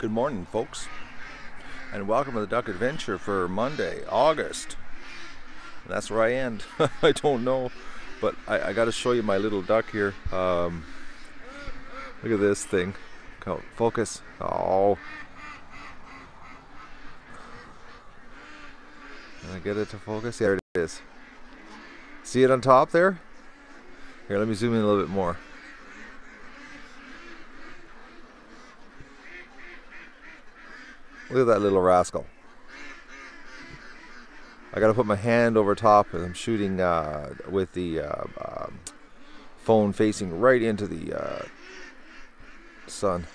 Good morning, folks, and welcome to the Duck Adventure for Monday, August. And that's where I end. I don't know, but I got to show you my little duck here. Look at this thing. Focus. Oh. Can I get it to focus? There it is. See it on top there? Here, let me zoom in a little bit more. Look at that little rascal. I gotta put my hand over top and I'm shooting with the phone facing right into the sun.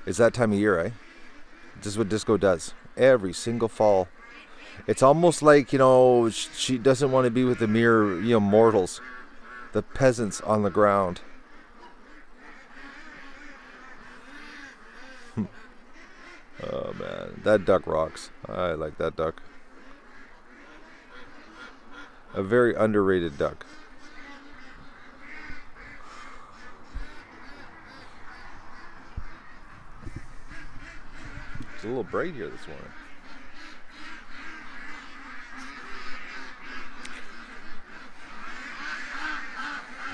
It's that time of year, eh? This is what disco does. Every single fall. It's almost like, you know, she doesn't want to be with the mere, you know, mortals. The peasants on the ground. Oh man, that duck rocks. I like that duck. A very underrated duck. It's a little bright here this morning.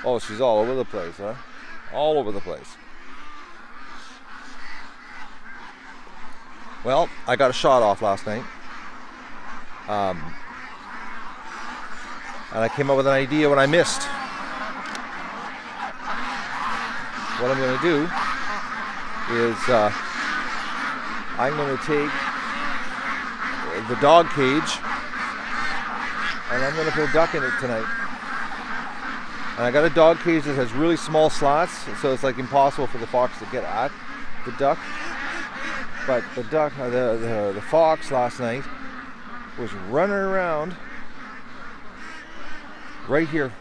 Oh, she's all over the place, huh? All over the place. Well, I got a shot off last night. And I came up with an idea when I missed. What I'm going to do is I'm going to take the dog cage and I'm going to put a duck in it tonight. And I got a dog cage that has really small slots, so it's like impossible for the fox to get at the duck. But the duck, the fox last night was running around right here.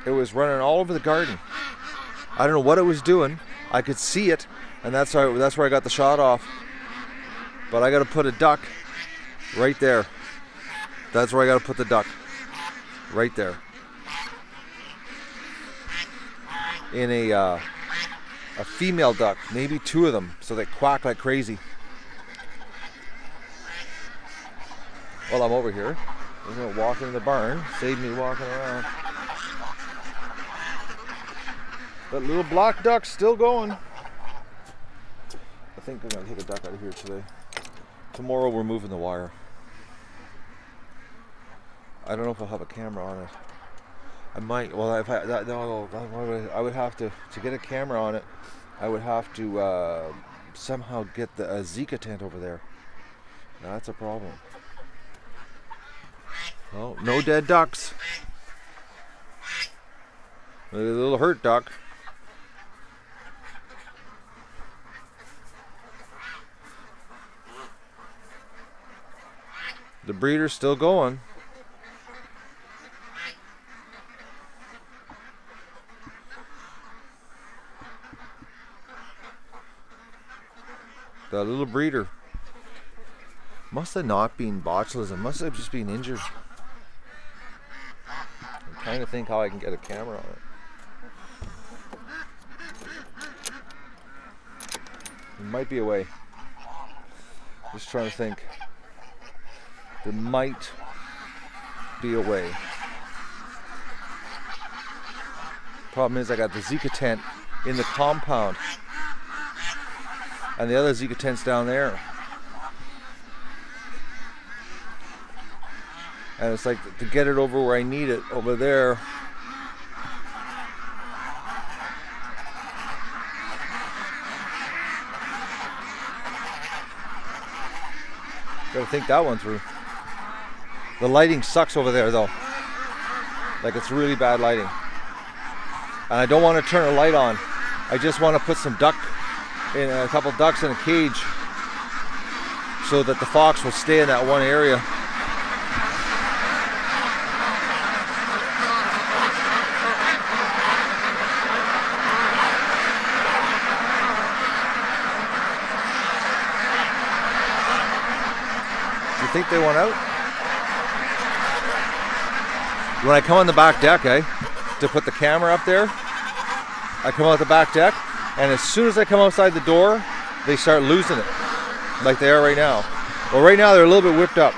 It was running all over the garden. I don't know what it was doing. I could see it, and that's where I got the shot off. But I got to put a duck right there. That's where I got to put the duck. Right there. In a female duck, maybe two of them, so they quack like crazy. Well, I'm over here. I'm gonna walk in the barn, save me walking around. That little black duck's still going. I think I'm gonna take a duck out of here today. Tomorrow we're moving the wire. I don't know if I'll have a camera on it. I might. Well, if I would have to get a camera on it. I would have to somehow get the Zika tent over there. Now, that's a problem. Oh, no dead ducks. Look at the little hurt duck. The breeder's still going. That little breeder must have not been botulism, must have just been injured. I'm trying to think how I can get a camera on it. There might be a way. Just trying to think. There might be a way. Problem is I got the Zika tent in the compound. And the other Zika tent's down there. And it's like to get it over where I need it, over there. Gotta think that one through. The lighting sucks over there though. Like it's really bad lighting. And I don't want to turn a light on. I just want to put some in a couple ducks in a cage so that the fox will stay in that one area. Do you think they went out? When I come on the back deck, to put the camera up there, I come out the back deck, and as soon as I come outside the door, they start losing it, like they are right now. Well, right now they're a little bit whipped up.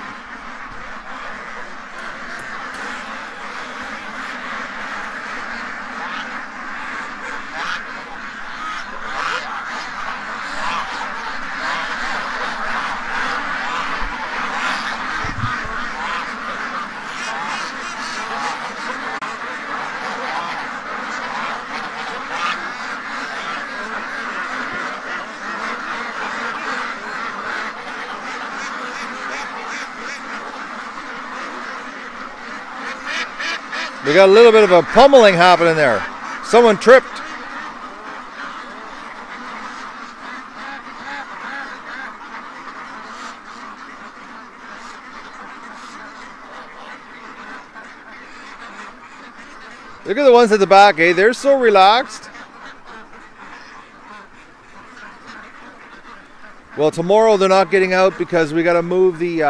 We got a little bit of a pummeling happening there. Someone tripped. Look at the ones at the back, eh? They're so relaxed. Well, tomorrow they're not getting out because we got to move the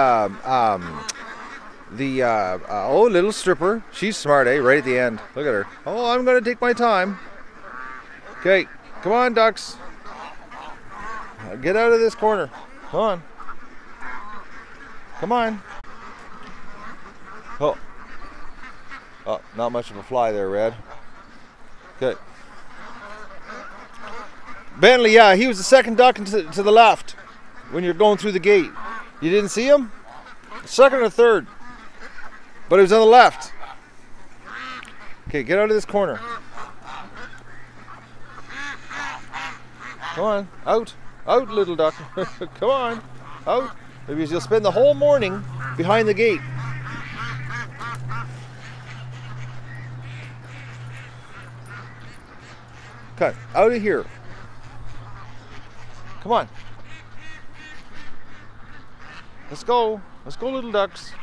oh, little stripper. She's smart, eh? Right at the end. Look at her. Oh, I'm going to take my time. Okay, come on, ducks. Get out of this corner. Come on. Come on. Oh. Oh, not much of a fly there, Red. Okay. Bentley, yeah, he was the second duck to the left when you're going through the gate. You didn't see him? Second or third. But it was on the left. Okay, get out of this corner. Come on, out. Out, little duck. Come on, out. Because you'll spend the whole morning behind the gate. Cut, out of here. Come on. Let's go. Let's go, little ducks.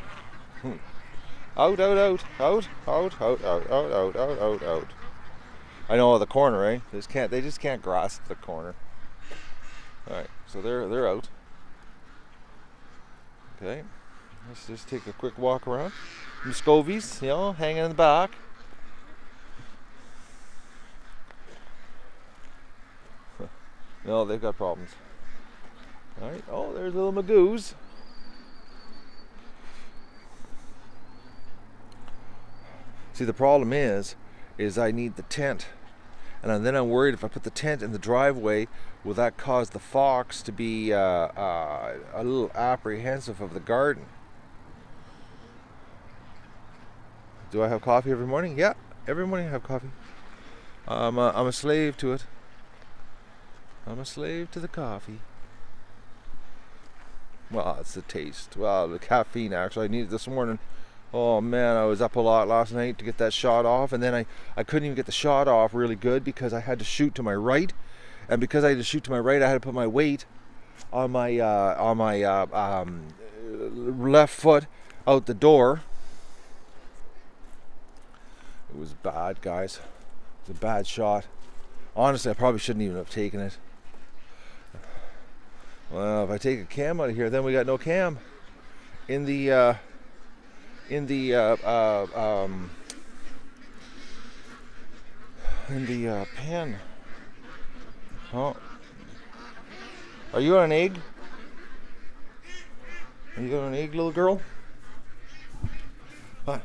Out, out, out, out, out, out, out, out, out, out, out, out. I know the corner, right? They just can't grasp the corner. Alright, so they're out. Okay. Let's just take a quick walk around. Muscovies, you know, hanging in the back. No, they've got problems. Alright, oh, there's little Magoos. See, the problem is I need the tent. And then I'm worried if I put the tent in the driveway, will that cause the fox to be a little apprehensive of the garden? Do I have coffee every morning? Yeah, every morning I have coffee. I'm a slave to it. I'm a slave to the coffee. Well, it's the taste. Well, the caffeine, actually. I need it this morning. Oh man, I was up a lot last night to get that shot off, and then I couldn't even get the shot off really good because I had to shoot to my right, and because I had to shoot to my right, I had to put my weight on my left foot out the door. It was bad, guys. It was a bad shot. Honestly, I probably shouldn't even have taken it. Well, if I take a cam out of here, then we got no cam in the pen. Oh, are you on an egg? Are you on an egg, little girl? Huh.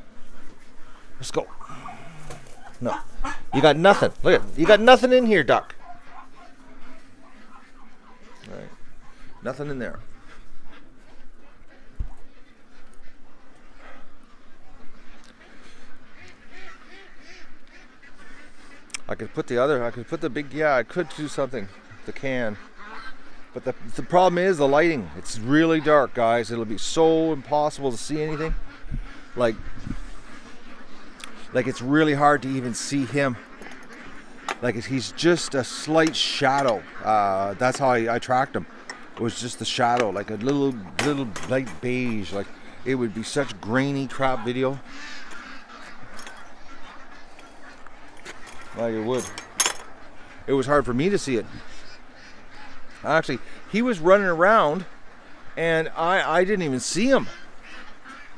Let's go. No, you got nothing. Look at you got nothing in here, duck. All right, nothing in there. I could put the big, yeah, I could do something, the can. But the problem is the lighting. It's really dark, guys. It'll be so impossible to see anything. Like it's really hard to even see him. Like he's just a slight shadow. That's how I tracked him. It was just the shadow, like a little light beige. Like it would be such grainy crap video. Like it would. It was hard for me to see it. Actually, he was running around and I didn't even see him.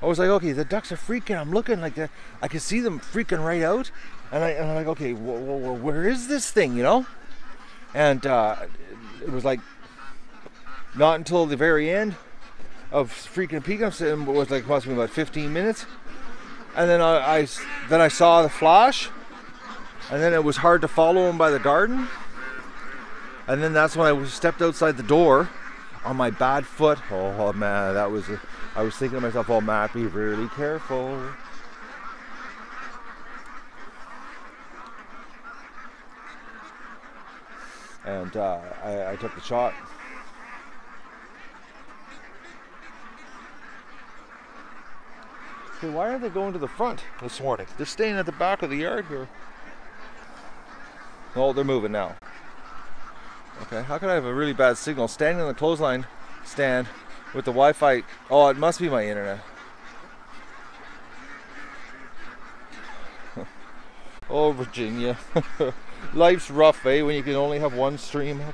I was like, okay, the ducks are freaking. I'm looking like that. I could see them freaking right out. And I'm like, okay, well, where is this thing, you know? And it was like not until the very end of freaking peak. It was like must be about 15 minutes. And then I saw the flash, and then it was hard to follow him by the garden. And then that's when I stepped outside the door on my bad foot. Oh man, I was thinking to myself, oh Matt, be really careful. And I took the shot. Hey, why aren't they going to the front this morning? They're staying at the back of the yard here. Oh, they're moving now. Okay, how could I have a really bad signal standing on the clothesline stand with the Wi-Fi? Oh, it must be my internet. Oh, Virginia. Life's rough, eh, when you can only have one stream up.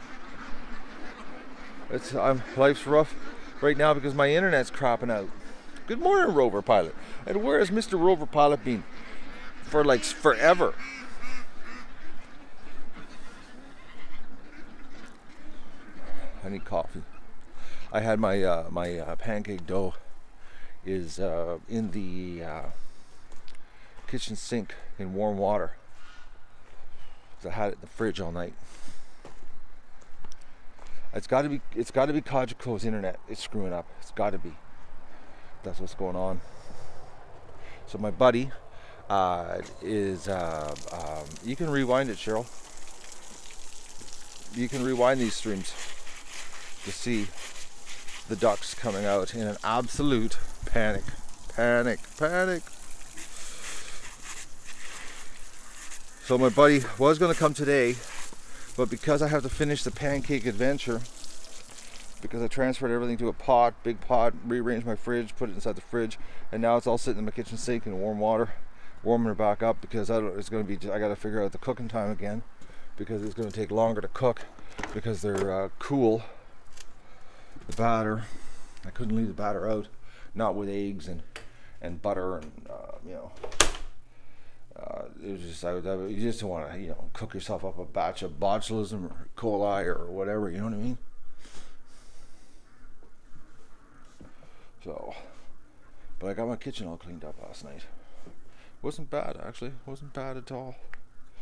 Life's rough right now because my internet's crapping out. Good morning, Rover Pilot. And where has Mr. Rover Pilot been for like forever? I need coffee. I had my pancake dough is in the kitchen sink in warm water. I had it in the fridge all night. It's got to be Kajuko's internet. It's screwing up. It's got to be. That's what's going on. So my buddy is. You can rewind it, Cheryl. You can rewind these streams to see the ducks coming out in an absolute panic. So my buddy was going to come today, but because I have to finish the pancake adventure, because I transferred everything to a pot, big pot, rearranged my fridge, put it inside the fridge, and now it's all sitting in my kitchen sink in warm water, warming it back up because I got to figure out the cooking time again, because it's going to take longer to cook because they're cool. The batter, I couldn't leave the batter out, not with eggs and butter and it was just you just don't want to cook yourself up a batch of botulism or coli or whatever, you know what I mean? So, but I got my kitchen all cleaned up last night. Wasn't bad actually, wasn't bad at all.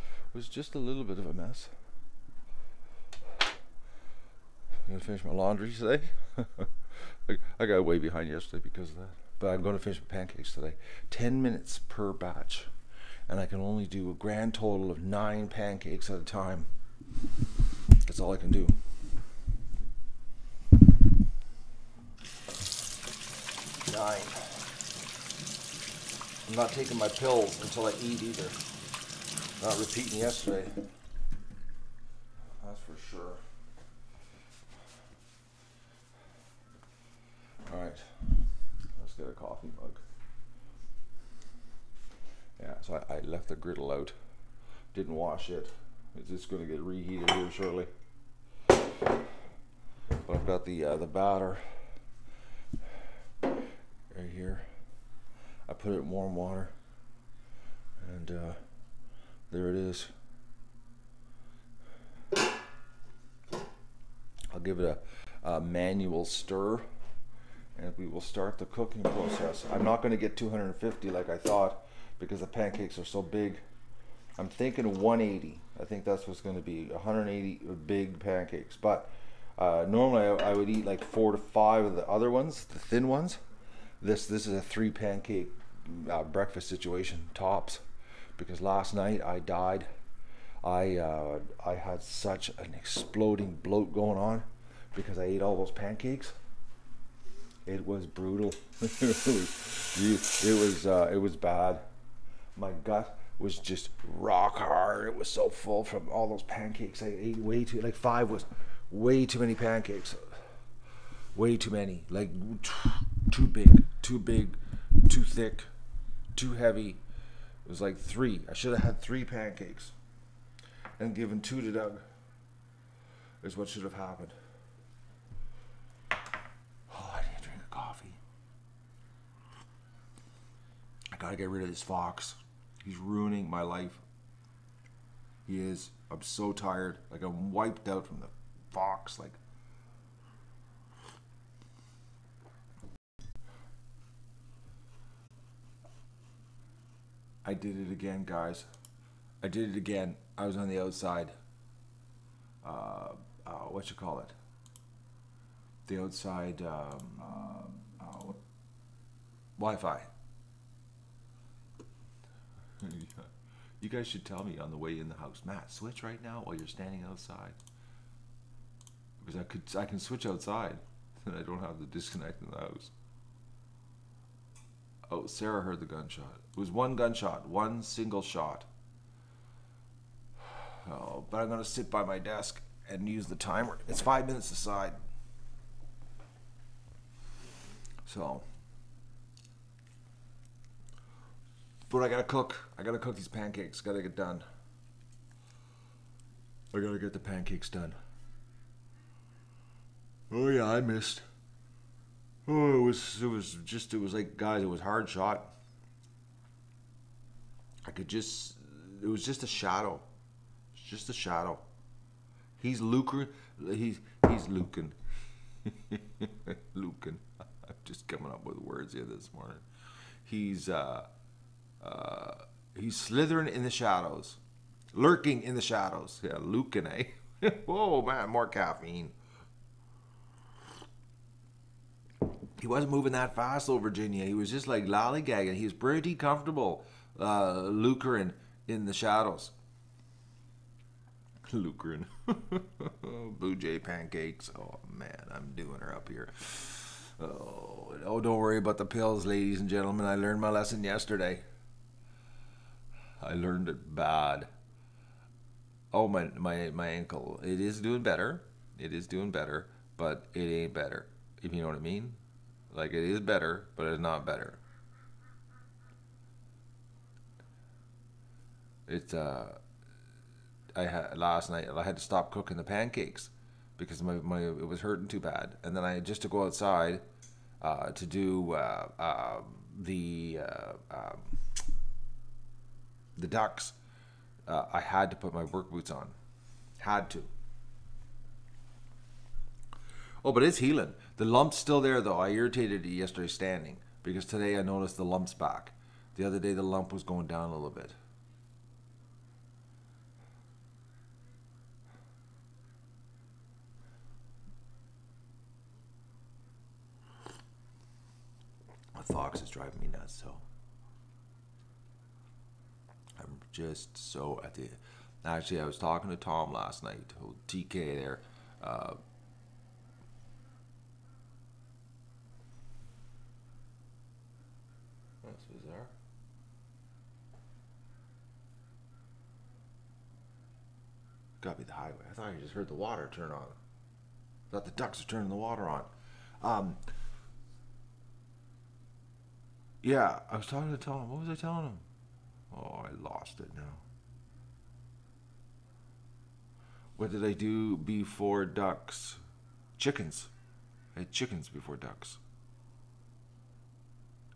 It was just a little bit of a mess. I'm gonna finish my laundry today. I got way behind yesterday because of that. But I'm going to finish my pancakes today. 10 minutes per batch. And I can only do a grand total of 9 pancakes at a time. That's all I can do. Nine. I'm not taking my pills until I eat either. Not repeating yesterday. That's for sure. Alright, let's get a coffee mug. Yeah, so I left the griddle out. Didn't wash it. It's just going to get reheated here shortly. But I've got the batter right here. I put it in warm water, and there it is. I'll give it a manual stir, and we will start the cooking process. I'm not going to get 250 like I thought because the pancakes are so big. I'm thinking 180. I think that's what's going to be 180 big pancakes. But normally I would eat like 4 to 5 of the other ones, the thin ones. This is a 3 pancake breakfast situation tops, because last night I died. I had such an exploding bloat going on because I ate all those pancakes. It was brutal. It was bad. My gut was just rock hard. It was so full from all those pancakes. I ate way too, like 5 was way too many pancakes. Way too many. Like too big, too thick, too heavy. It was like 3. I should have had 3 pancakes and given 2 to Doug. Is what should have happened. Oh, I need to drink a coffee. I gotta get rid of this fox. He's ruining my life. He is. I'm so tired. Like, I'm wiped out from the fox. Like, I did it again, guys. I did it again. I was on the outside. What you call it? The outside Wi-Fi. You guys should tell me on the way in the house, Matt, switch right now while you're standing outside. Because I can switch outside, and I don't have to disconnect in the house. Oh, Sarah heard the gunshot. It was one gunshot, one single shot. Oh, but I'm gonna sit by my desk and use the timer. It's 5 minutes aside. So, but I gotta cook. I gotta cook these pancakes. Gotta get done. I gotta get the pancakes done. Oh yeah, I missed. Oh, it was like, guys, it was hard shot. It was just a shadow. It's just a shadow. He's lucring. He's luking. Luking. I'm just coming up with words here this morning. He's slithering in the shadows, lurking in the shadows. Yeah, luking, eh? Whoa, man, more caffeine. He wasn't moving that fast though, Virginia. He was just like lollygagging. He was pretty comfortable lucering in the shadows. Lucering. Blue Jay pancakes. Oh man, I'm doing her up here. Oh, don't worry about the pills, ladies and gentlemen. I learned my lesson yesterday. I learned it bad. Oh, my ankle. It is doing better. It is doing better, but it ain't better. If you know what I mean. Like, it is better, but it's not better. It's last night I had to stop cooking the pancakes because it was hurting too bad, and then I had just to go outside to do the ducks. I had to put my work boots on. Had to. Oh, but it's healing. The lump's still there, though. I irritated it yesterday standing because today I noticed the lump's back. The other day the lump was going down a little bit. The fox is driving me nuts, so I'm just so at the... Actually, I was talking to Tom last night, old TK there. That's bizarre. Gotta be the highway. I thought you just heard the water turn on. I thought the ducks were turning the water on. Yeah, I was talking to Tom. What was I telling him? Oh, I lost it now. What did I do before ducks? Chickens. I had chickens before ducks.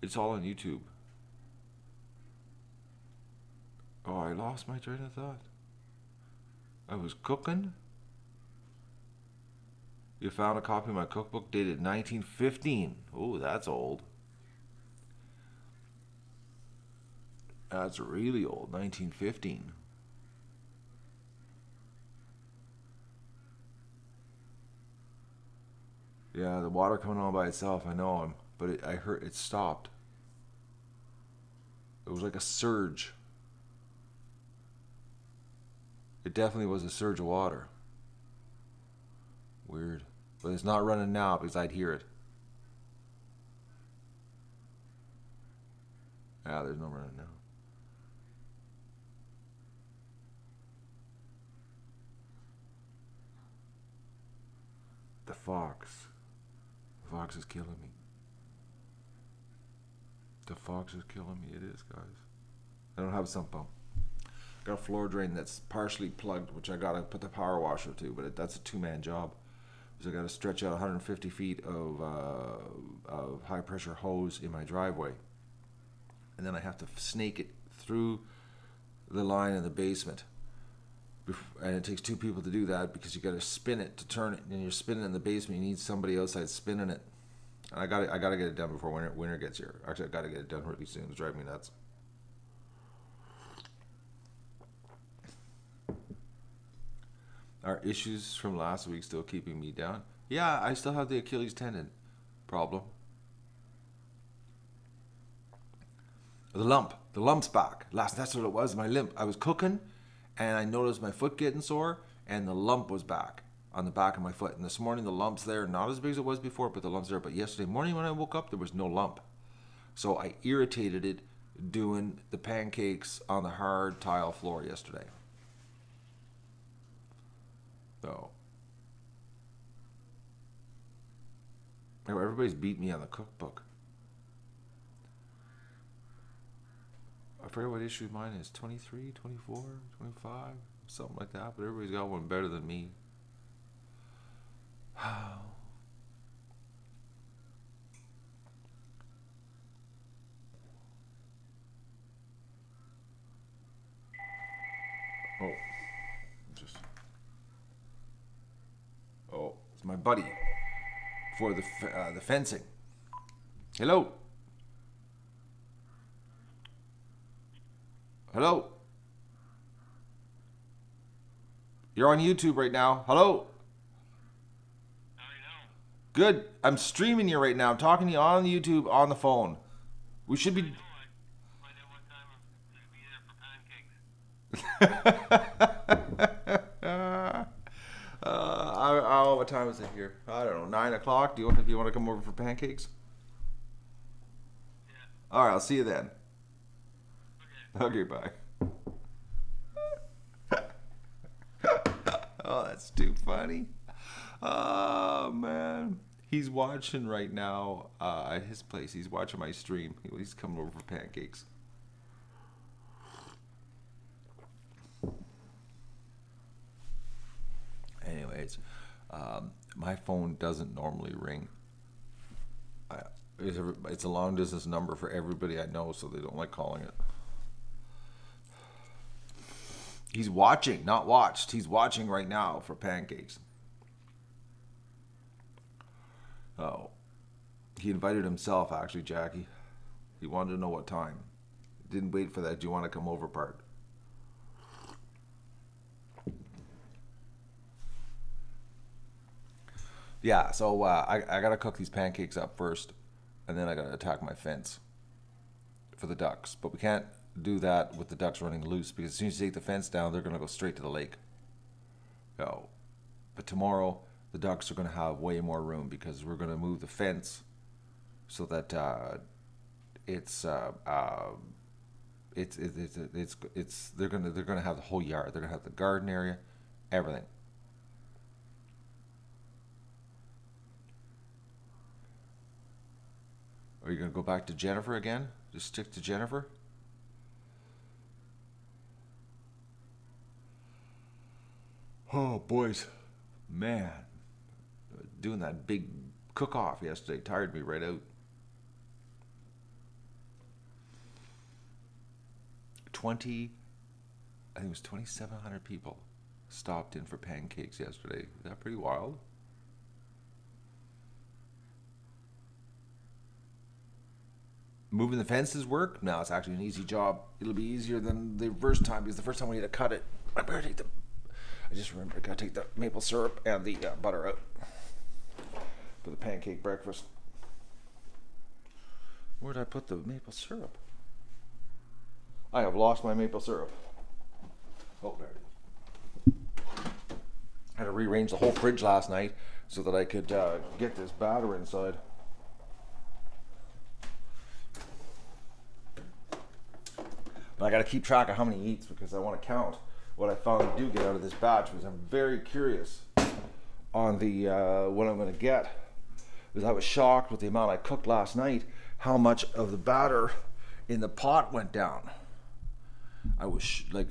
It's all on YouTube. Oh, I lost my train of thought. I was cooking. You found a copy of my cookbook dated 1915. Oh, that's old. That's really old, 1915. Yeah, the water coming on by itself, I know, but I heard it stopped. It was like a surge. It definitely was a surge of water. Weird. But it's not running now because I'd hear it. Yeah, there's no running now. The fox. The fox is killing me. The fox is killing me. It is, guys. I don't have a sump pump. Got a floor drain that's partially plugged, which I gotta put the power washer to, but that's a two-man job. So I gotta stretch out 150 feet of high pressure hose in my driveway, and then I have to snake it through the line in the basement And it takes 2 people to do that because you got to spin it to turn it, and you're spinning in the basement. You need somebody outside spinning it. And I got to get it done before winter gets here. Actually, I got to get it done really soon. It's driving me nuts. Are issues from last week still keeping me down? Yeah, I still have the Achilles tendon problem. The lump's back. That's what it was, my limp. I was cooking, and I noticed my foot getting sore, and the lump was back on the back of my foot. And this morning, the lump's there, not as big as it was before, but the lump's there. But yesterday morning when I woke up, there was no lump. So I irritated it doing the pancakes on the hard tile floor yesterday. So everybody's beat me on the cookbook. I forget what issue mine is. 23, 24, 25, something like that. But everybody's got one better than me. Oh, it's my buddy for the fencing. Hello. Hello. You're on YouTube right now. Hello. How are you doing? Good. I'm streaming you right now. I'm talking to you on YouTube on the phone. We should be. I know. I find out what time I'm going to be there for pancakes. What time is it here? I don't know. 9 o'clock. If you want to come over for pancakes? Yeah. All right. I'll see you then. Okay. Okay. Bye. Oh, that's too funny. Oh man, he's watching right now at his place. He's watching my stream. He's coming over for pancakes. Anyways, my phone doesn't normally ring. It's a long distance number for everybody I know, so they don't like calling it. He's watching, not watched. He's watching right now for pancakes. Oh, he invited himself, actually, Jackie. He wanted to know what time. Didn't wait for that. Do you want to come over part? Yeah, so I got to cook these pancakes up first, and then I got to attack my fence for the ducks. But we can't do that with the ducks running loose, because as soon as you take the fence down, they're going to go straight to the lake. So, but tomorrow the ducks are going to have way more room, because we're going to move the fence so that they're going to have the whole yard. They're going to have the garden area, everything. Are you going to go back to Jennifer again? Just stick to Jennifer? Oh, boys. Man. Doing that big cook-off yesterday tired me right out. I think it was 2,700 people stopped in for pancakes yesterday. Is that pretty wild? Moving the fences work? No, it's actually an easy job. It'll be easier than the first time, because the first time we had to cut it, I just remember I gotta take the maple syrup and the butter out for the pancake breakfast. Where did I put the maple syrup? I have lost my maple syrup. Oh, there it is. I had to rearrange the whole fridge last night so that I could get this batter inside. But I got to keep track of how many he eats, because I want to count what I finally do get out of this batch, because I'm very curious on the what I'm going to get. Because I was shocked with the amount I cooked last night, how much of the batter in the pot went down. I was like,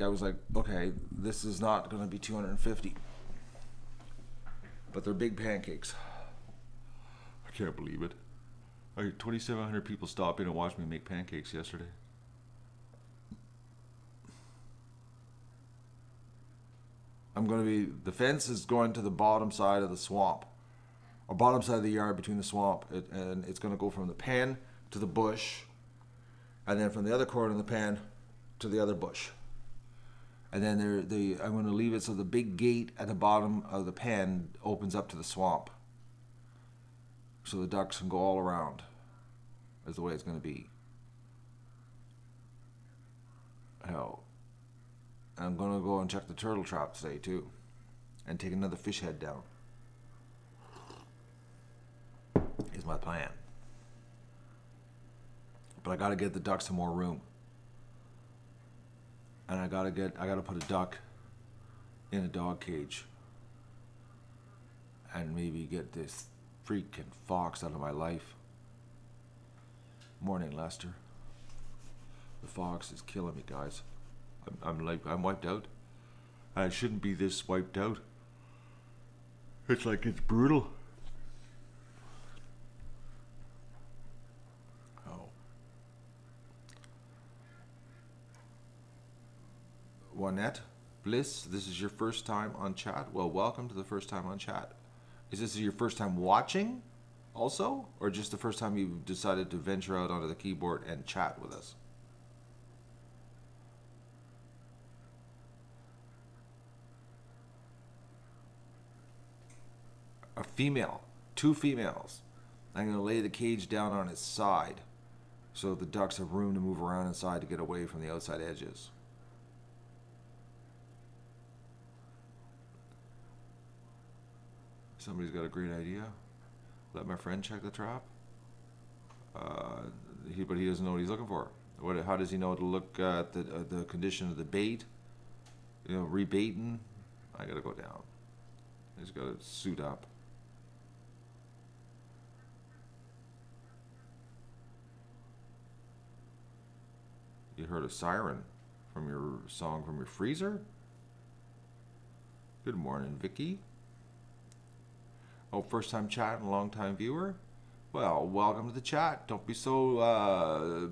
okay, this is not going to be 250. But they're big pancakes. I can't believe it. I had 2,700 people stop in and watch me make pancakes yesterday. the fence is going to the bottom side of the swamp, or bottom side of the yard between the swamp, and it's going to go from the pen to the bush, and then from the other corner of the pen to the other bush. And then I'm going to leave it so the big gate at the bottom of the pen opens up to the swamp, so the ducks can go all around. Is the way it's going to be. Hell, I'm going to go and check the turtle trap today too, and take another fish head down. Is my plan. But I got to get the ducks some more room. And I got to put a duck in a dog cage. And maybe get this freaking fox out of my life. Morning, Lester. The fox is killing me, guys. I'm wiped out. I shouldn't be this wiped out. It's like it's brutal. Juanette Bliss, this is your first time on chat. Well, welcome to the first time on chat. Is this your first time watching also, or just the first time you've decided to venture out onto the keyboard and chat with us? A female, 2 females. I'm going to lay the cage down on its side so the ducks have room to move around inside to get away from the outside edges. Somebody's got a great idea. Let my friend check the trap. But he doesn't know what he's looking for. How does he know to look at the condition of the bait? You know, rebaiting. I gotta go down. He's got to suit up. You heard a siren from your song from your freezer? Good morning, Vicky. Oh, first time chat and long time viewer? Well, welcome to the chat. Don't be so I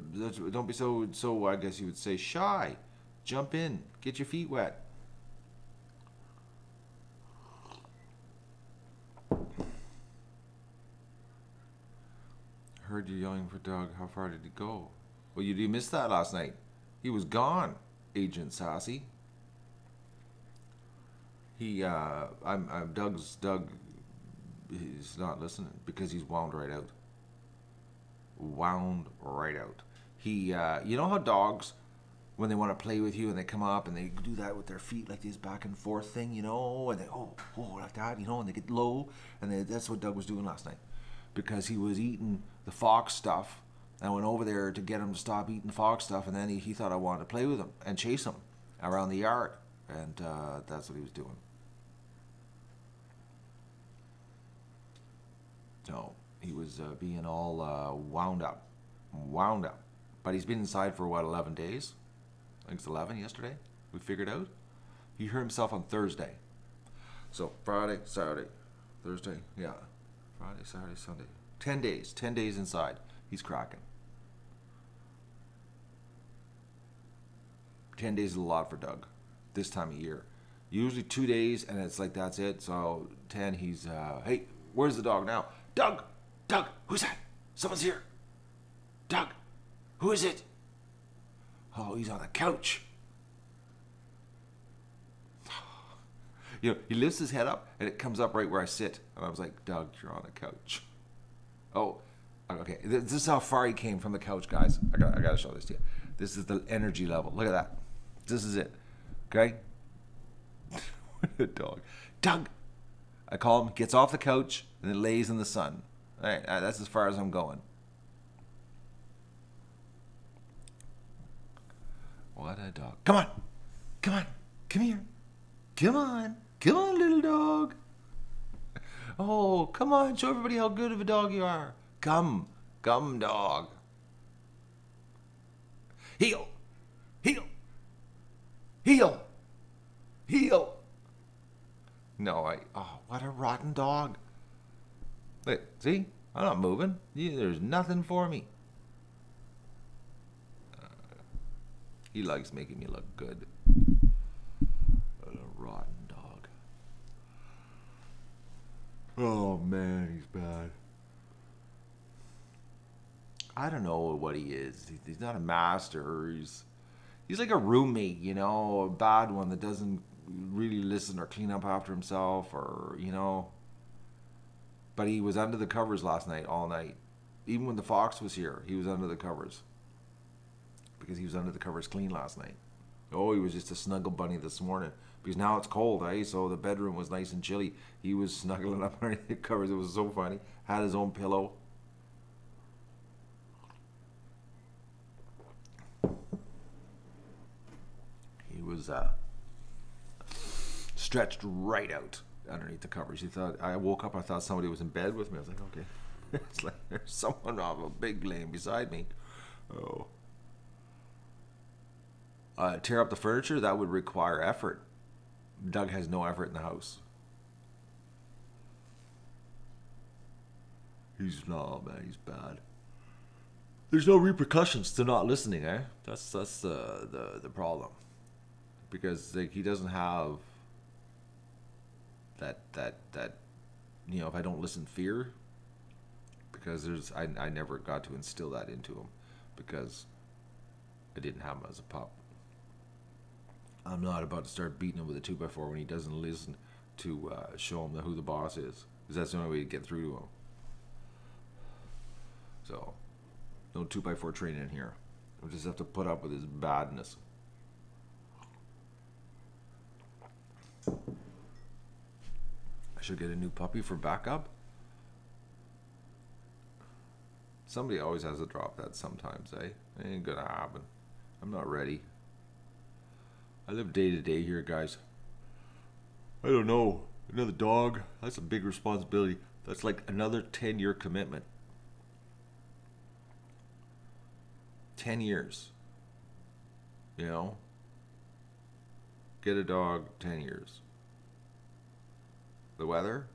guess you would say shy. Jump in, get your feet wet. Heard you yelling for Doug. How far did he go? Well, you missed that last night. He was gone, Agent Sassy. Doug, he's not listening because he's wound right out. Wound right out. You know how dogs, when they want to play with you and they come up and they do that with their feet like this back and forth thing, you know, and they, oh, like that, you know, and they get low, and that's what Doug was doing last night because he was eating the fox stuff. I went over there to get him to stop eating fox stuff, and then he thought I wanted to play with him and chase him around the yard, and that's what he was doing. So he was being all wound up. But he's been inside for, what, 11 days? I think it's 11 yesterday, we figured out. He hurt himself on Thursday. So Friday, Saturday, Thursday, yeah. Friday, Saturday, Sunday. 10 days. 10 days inside. He's cracking. 10 days is a lot for Doug this time of year. Usually 2 days, and it's like that's it. So 10, he's, hey, where's the dog now? Doug! Doug! Who's that? Someone's here. Doug! Who is it? Oh, he's on the couch. You know, he lifts his head up, and it comes up right where I sit. And I was like, Doug, you're on the couch. Oh, okay. This is how far he came from the couch, guys. I got to show this to you. This is the energy level. Look at that. This is it. Okay? What a dog. Doug! I call him, gets off the couch, and then lays in the sun. All right, that's as far as I'm going. What a dog. Come on. Come on. Come here. Come on. Come on, little dog. Oh, come on. Show everybody how good of a dog you are. Come. Come, dog. Heel. Heel. Heel. Heel. No, oh, what a rotten dog. Look, see? I'm not moving. There's nothing for me. He likes making me look good. What a rotten dog. Oh man, he's bad. I don't know what he is. He's not a master. He's like a roommate, you know, a bad one that doesn't really listen or clean up after himself, or you know. But he was under the covers last night, all night. Even when the fox was here, he was under the covers. Because he was under the covers clean last night. Oh, he was just a snuggle bunny this morning. Because now it's cold, eh? So the bedroom was nice and chilly. He was snuggling up under the covers. It was so funny. Had his own pillow. He was stretched right out underneath the covers. He thought, I woke up, I thought somebody was in bed with me. I was like, okay. It's like there's someone off a big laying beside me. Oh. Tear up the furniture, that would require effort. Doug has no effort in the house. He's no, man, he's bad. There's no repercussions to not listening, eh? That's the problem. Because like, he doesn't have that you know, if I don't listen, fear. Because I never got to instill that into him because I didn't have him as a pup. I'm not about to start beating him with a 2x4 when he doesn't listen to show him who the boss is, because that's the only way to get through to him. So, no 2x4 training in here. We'll just have to put up with his badness. I should get a new puppy for backup. Somebody always has to drop that sometimes, eh? It ain't gonna happen. I'm not ready. I live day to day here, guys. I don't know. Another dog, that's a big responsibility. That's like another 10-year commitment. 10 years. You know? Get a dog, 10 years. The weather?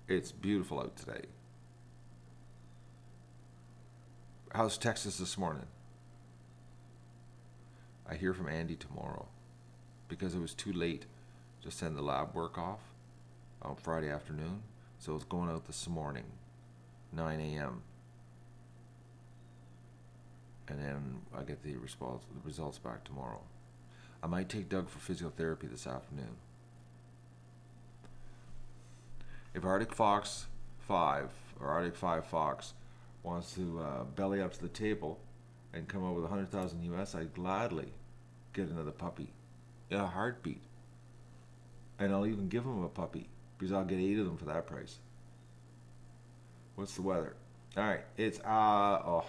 It's beautiful out today. How's Texas this morning? I hear from Andy tomorrow. Because it was too late to send the lab work off on Friday afternoon. So it's going out this morning, 9 a.m. And then I get the results back tomorrow. I might take Doug for physiotherapy this afternoon. If Arctic Fox 5 or Arctic 5 Fox wants to belly up to the table and come up with 100,000 US, I'd gladly get another puppy. In a heartbeat. And I'll even give him a puppy because I'll get 8 of them for that price. What's the weather? Alright, it's how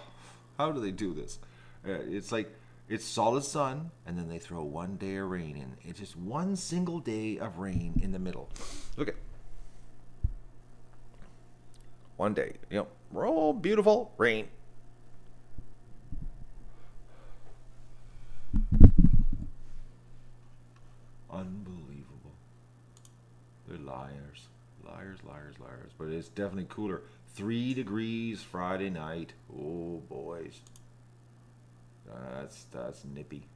do they do this? It's like it's solid sun and then they throw 1 day of rain in. It's just one single day of rain in the middle. Look at 1 day, you know, roll beautiful rain. Unbelievable. They're liars. Liars, liars, liars. But it's definitely cooler. 3 degrees Friday night. Oh, boys. That's nippy.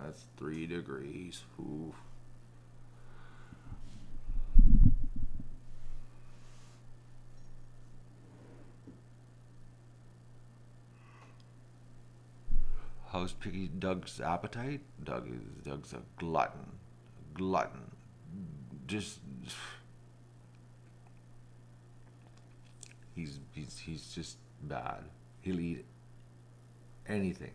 That's 3 degrees. Ooh. How's Piggy Doug's appetite? Doug's a glutton. Glutton. Just he's just bad. He'll eat anything.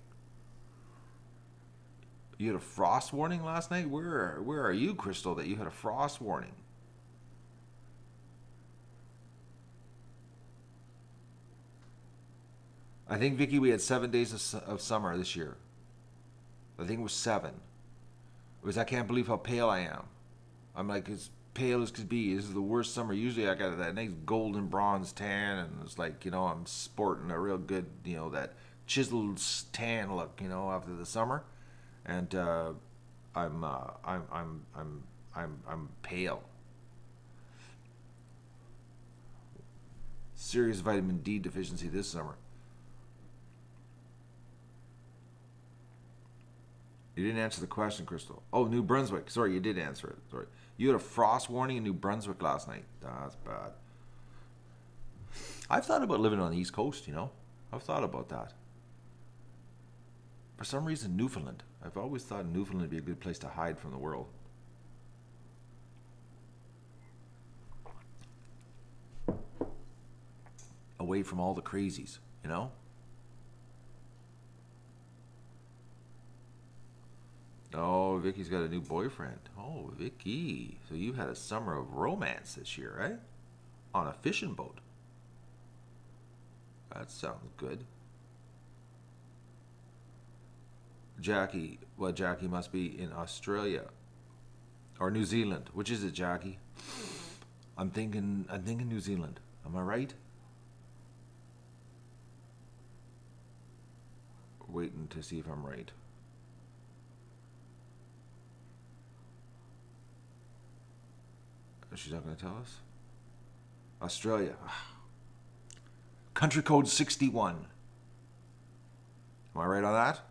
You had a frost warning last night? Where are you, Crystal, that you had a frost warning? I think, Vicky, we had 7 days of summer this year. I think it was 7. Because I can't believe how pale I am. I'm like as pale as could be. This is the worst summer. Usually I got that nice golden bronze tan, and it's like, you know, I'm sporting a real good, you know, that chiseled tan look, you know, after the summer. And I'm pale. Serious vitamin D deficiency this summer. You didn't answer the question, Crystal. Oh, New Brunswick. Sorry, you did answer it. Sorry. You had a frost warning in New Brunswick last night. That's bad. I've thought about living on the East Coast, you know. I've thought about that. For some reason, Newfoundland. I've always thought Newfoundland would be a good place to hide from the world. Away from all the crazies, you know? Oh, Vicky's got a new boyfriend. Oh, Vicky. So you had a summer of romance this year, right? On a fishing boat. That sounds good. Jackie. Well, Jackie must be in Australia. Or New Zealand. Which is it, Jackie? I'm thinking New Zealand. Am I right? Waiting to see if I'm right. She's not going to tell us? Australia. Country code 61. Am I right on that?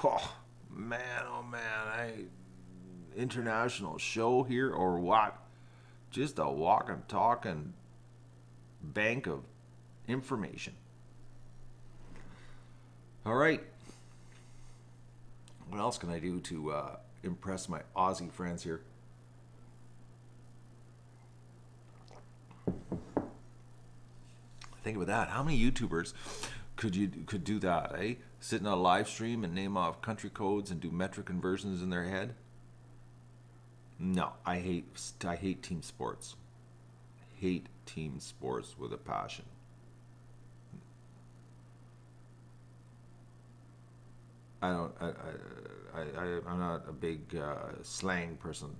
Oh man, international show here or what? Just a walking, talking bank of information. All right. What else can I do to impress my Aussie friends here? Think about that. How many YouTubers could do that, eh? Sit in a live stream and name off country codes and do metric conversions in their head? No, I hate team sports. Hate team sports with a passion. I'm not a big slang person.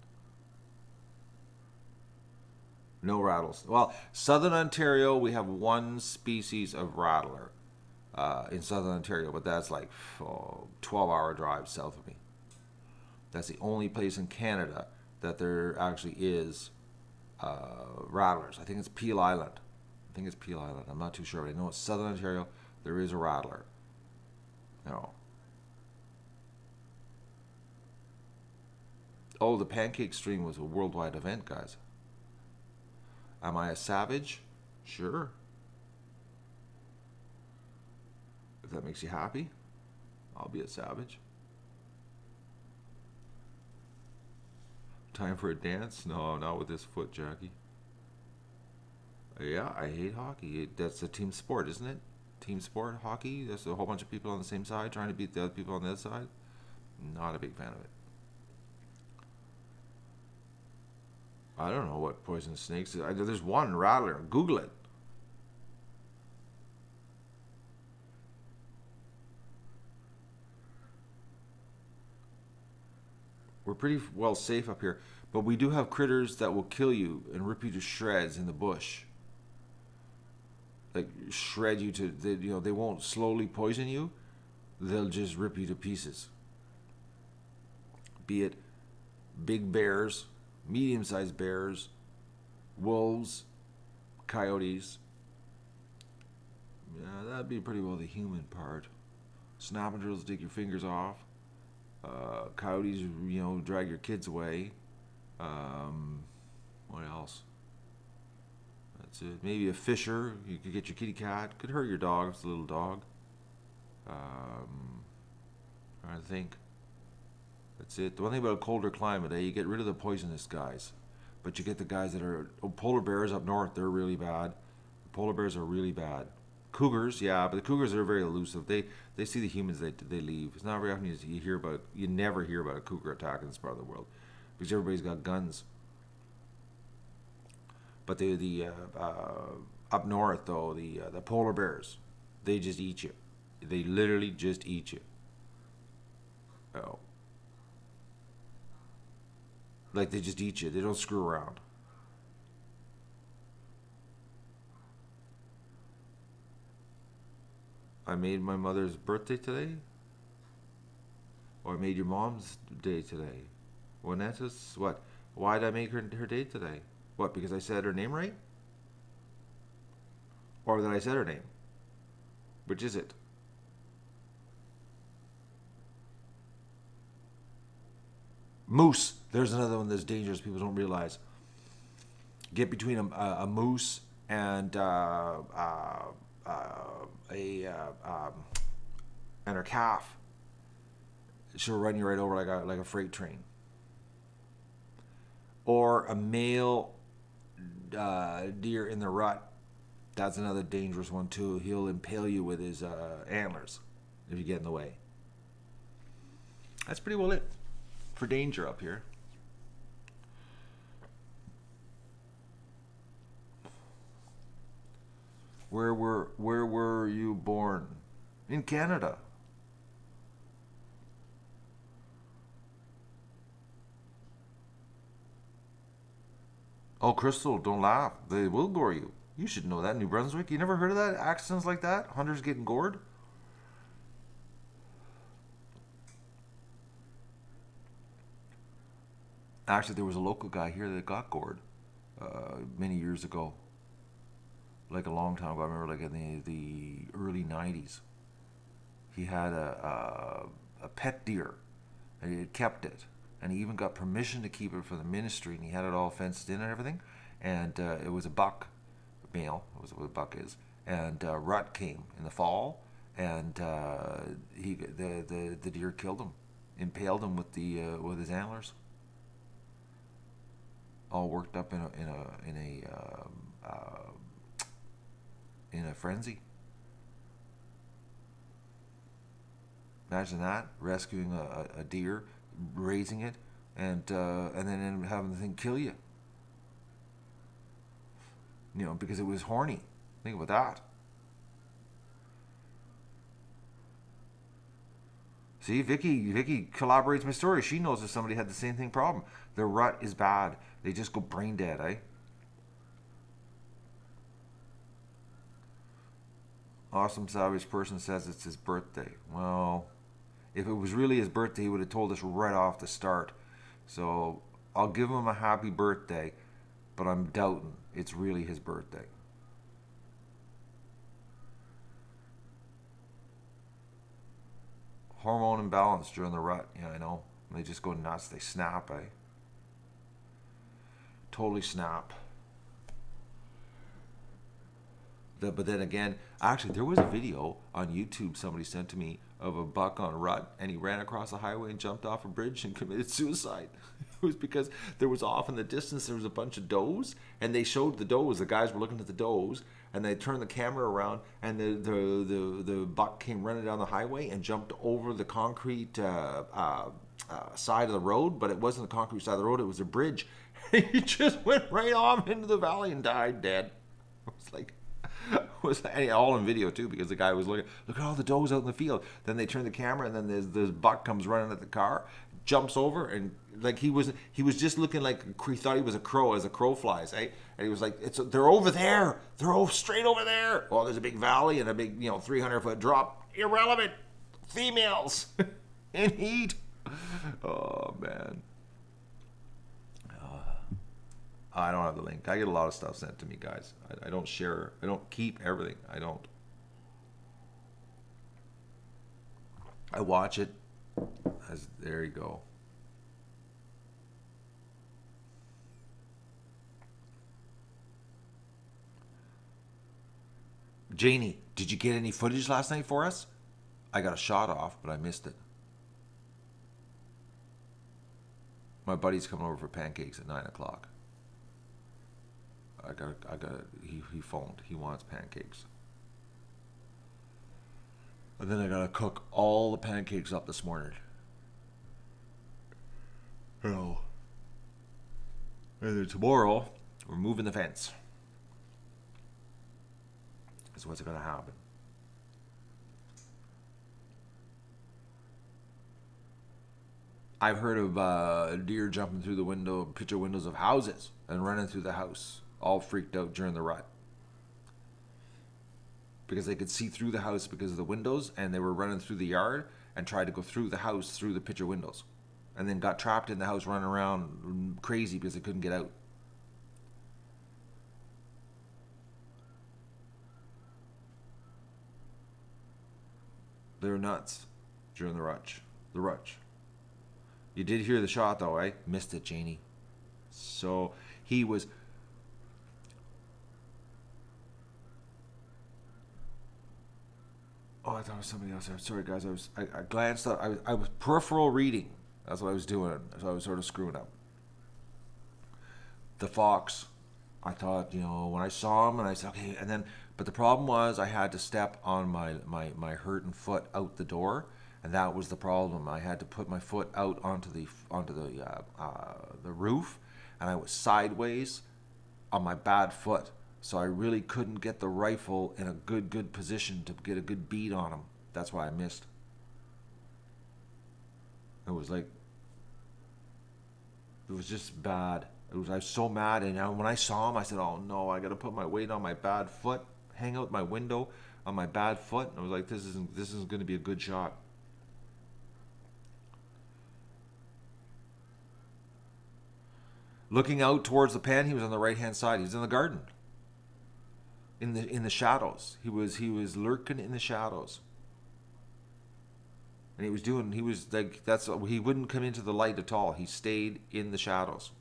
No rattles. Well, Southern Ontario, we have one species of rattler in Southern Ontario, but that's like 12-hour drive south of me. That's the only place in Canada that there actually is rattlers. I think it's Peel Island. I'm not too sure, but I know it's Southern Ontario. There is a rattler. No. Oh, the Pancake stream was a worldwide event, guys. Am I a savage? Sure. If that makes you happy, I'll be a savage. Time for a dance? No, not with this foot, Jackie. Yeah, I hate hockey. That's a team sport, isn't it? Team sport, hockey? There's a whole bunch of people on the same side trying to beat the other people on the other side. Not a big fan of it. I don't know what poisonous snakes is. There's one rattler. Google it. We're pretty well safe up here, but we do have critters that will kill you and rip you to shreds in the bush. Like shred you to, they won't slowly poison you. They'll just rip you to pieces. Be it big bears, medium-sized bears, wolves, coyotes. Yeah, that'd be pretty well the human part. Snapping take your fingers off. Coyotes, drag your kids away. What else? That's it. Maybe a fisher. You could get your kitty cat. Could hurt your dog if it's a little dog. Trying to think. That's it. The one thing about a colder climate, you get rid of the poisonous guys, but you get the guys that are polar bears up north. They're really bad. Polar bears are really bad. Cougars, yeah, but the cougars are very elusive. They see the humans, they leave. It's not very often you never hear about a cougar attack in this part of the world because everybody's got guns. But up north though, the polar bears, they just eat you. They literally just eat you. Oh. Like they just eat you. They don't screw around. I made my mother's birthday today? Or I made your mom's day today? Juaneta's, what? Why did I make her day today? What, because I said her name right? Or that I said her name? Which is it? Moose. There's another one that's dangerous. People don't realize. Get between a moose and her calf. She'll run you right over like a freight train. Or a male deer in the rut. That's another dangerous one too. He'll impale you with his antlers if you get in the way. That's pretty well it for danger up here. Where were you born? In Canada. Oh, Crystal, don't laugh. They will gore you. You should know that. New Brunswick. You never heard of that? Accidents like that? Hunters getting gored? Actually, there was a local guy here that got gored many years ago. Like a long time ago. I remember like in the early 90s. He had a pet deer. And he had kept it. And he even got permission to keep it for the ministry. And he had it all fenced in and everything. And it was a buck. Male, was what a buck is, and rut came in the fall, and the deer killed him, impaled him with his antlers, all worked up in a frenzy. Imagine that, rescuing a deer, raising it, and then having the thing kill you. You know, because it was horny. Think about that. See, Vicky collaborates my story. She knows if somebody had the same thing problem. The rut is bad. They just go brain dead, eh? Awesome Savage person says it's his birthday. Well, if it was really his birthday, he would have told us right off the start. So I'll give him a happy birthday, but I'm doubting it's really his birthday. Hormone imbalance during the rut. Yeah, I know. They just go nuts. They snap, eh? Totally snap. But then again, actually, there was a video on YouTube somebody sent to me of a buck on rut, and he ran across the highway and jumped off a bridge and committed suicide. It was because there was off in the distance, there was a bunch of does, and they showed the does. The guys were looking at the does, and they turned the camera around, and the buck came running down the highway and jumped over the concrete side of the road, but it wasn't the concrete side of the road, it was a bridge. He just went right off into the valley and died dead. I was like... was all in video too, because the guy was look at all the does out in the field. Then they turn the camera, and then this buck comes running at the car, jumps over, and like he was just looking like he thought he was a crow as a crow flies, eh? And he was like, they're over there, they're straight over there. Well, there's a big valley and a big 300-foot drop. Irrelevant. Females in heat. Oh man. I don't have the link. I get a lot of stuff sent to me, guys. I don't share. I don't keep everything. I don't. I watch it. There you go. Janie, did you get any footage last night for us? I got a shot off, but I missed it. My buddy's coming over for pancakes at 9 o'clock. He phoned. He wants pancakes. And then I gotta cook all the pancakes up this morning. Oh. And then tomorrow, we're moving the fence. That's what's gonna happen. I've heard of deer jumping through the picture windows of houses and running through the house. All freaked out during the rut because they could see through the house because of the windows, and they were running through the yard and tried to go through the house through the picture windows, and then got trapped in the house running around crazy because they couldn't get out. They're nuts during the rut. You did hear the shot though, right? Missed it, Janie. So he was. Oh, I thought it was somebody else there. Sorry, guys. I glanced up. I was peripheral reading. That's what I was doing. So I was sort of screwing up. The fox. I thought, when I saw him, and I said, okay. And then, but the problem was, I had to step on my hurting foot out the door, and that was the problem. I had to put my foot out onto the roof, and I was sideways on my bad foot. So I really couldn't get the rifle in a good position to get a good bead on him. That's why I missed. It was just bad. I was so mad, and when I saw him, I said, "Oh no, I got to put my weight on my bad foot, hang out my window on my bad foot." And I was like, "This isn't going to be a good shot." Looking out towards the pen, he was on the right-hand side. He was in the garden. In the shadows. He was lurking in the shadows. And he was like, he wouldn't come into the light at all. He stayed in the shadows.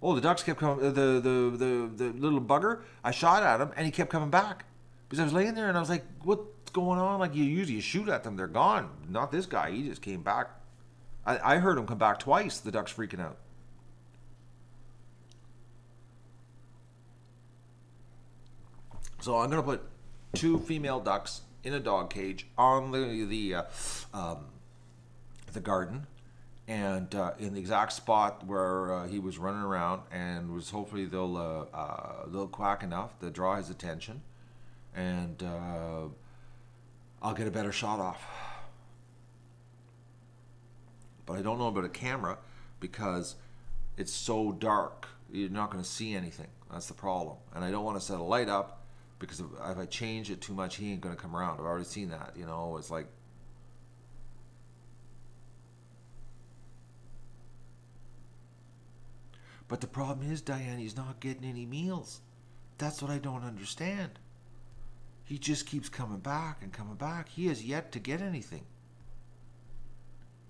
Oh, the ducks kept coming. The little bugger, I shot at him and he kept coming back. Because I was laying there and I was like, what's going on? Like, you shoot at them, they're gone. Not this guy, he just came back. I heard him come back twice, the ducks freaking out. So I'm going to put 2 female ducks in a dog cage on the garden, and in the exact spot where he was running around, and was hopefully they'll quack enough to draw his attention, and I'll get a better shot off. But I don't know about a camera because it's so dark. You're not going to see anything. That's the problem. And I don't want to set a light up, because if I change it too much, he ain't going to come around. I've already seen that, it's like... But the problem is, Diane, he's not getting any meals. That's what I don't understand. He just keeps coming back and coming back. He has yet to get anything.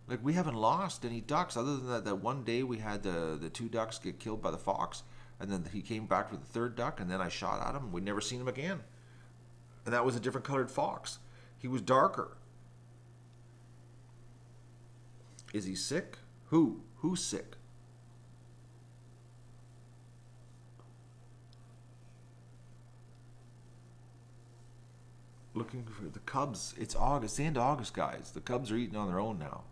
Like, we haven't lost any ducks, other than that one day we had the 2 ducks get killed by the fox. And then he came back for the 3rd duck, and then I shot at him. We'd never seen him again. And that was a different colored fox. He was darker. Is he sick? Who? Who's sick? Looking for the cubs. It's August. It's the end of August, guys. The cubs are eating on their own now.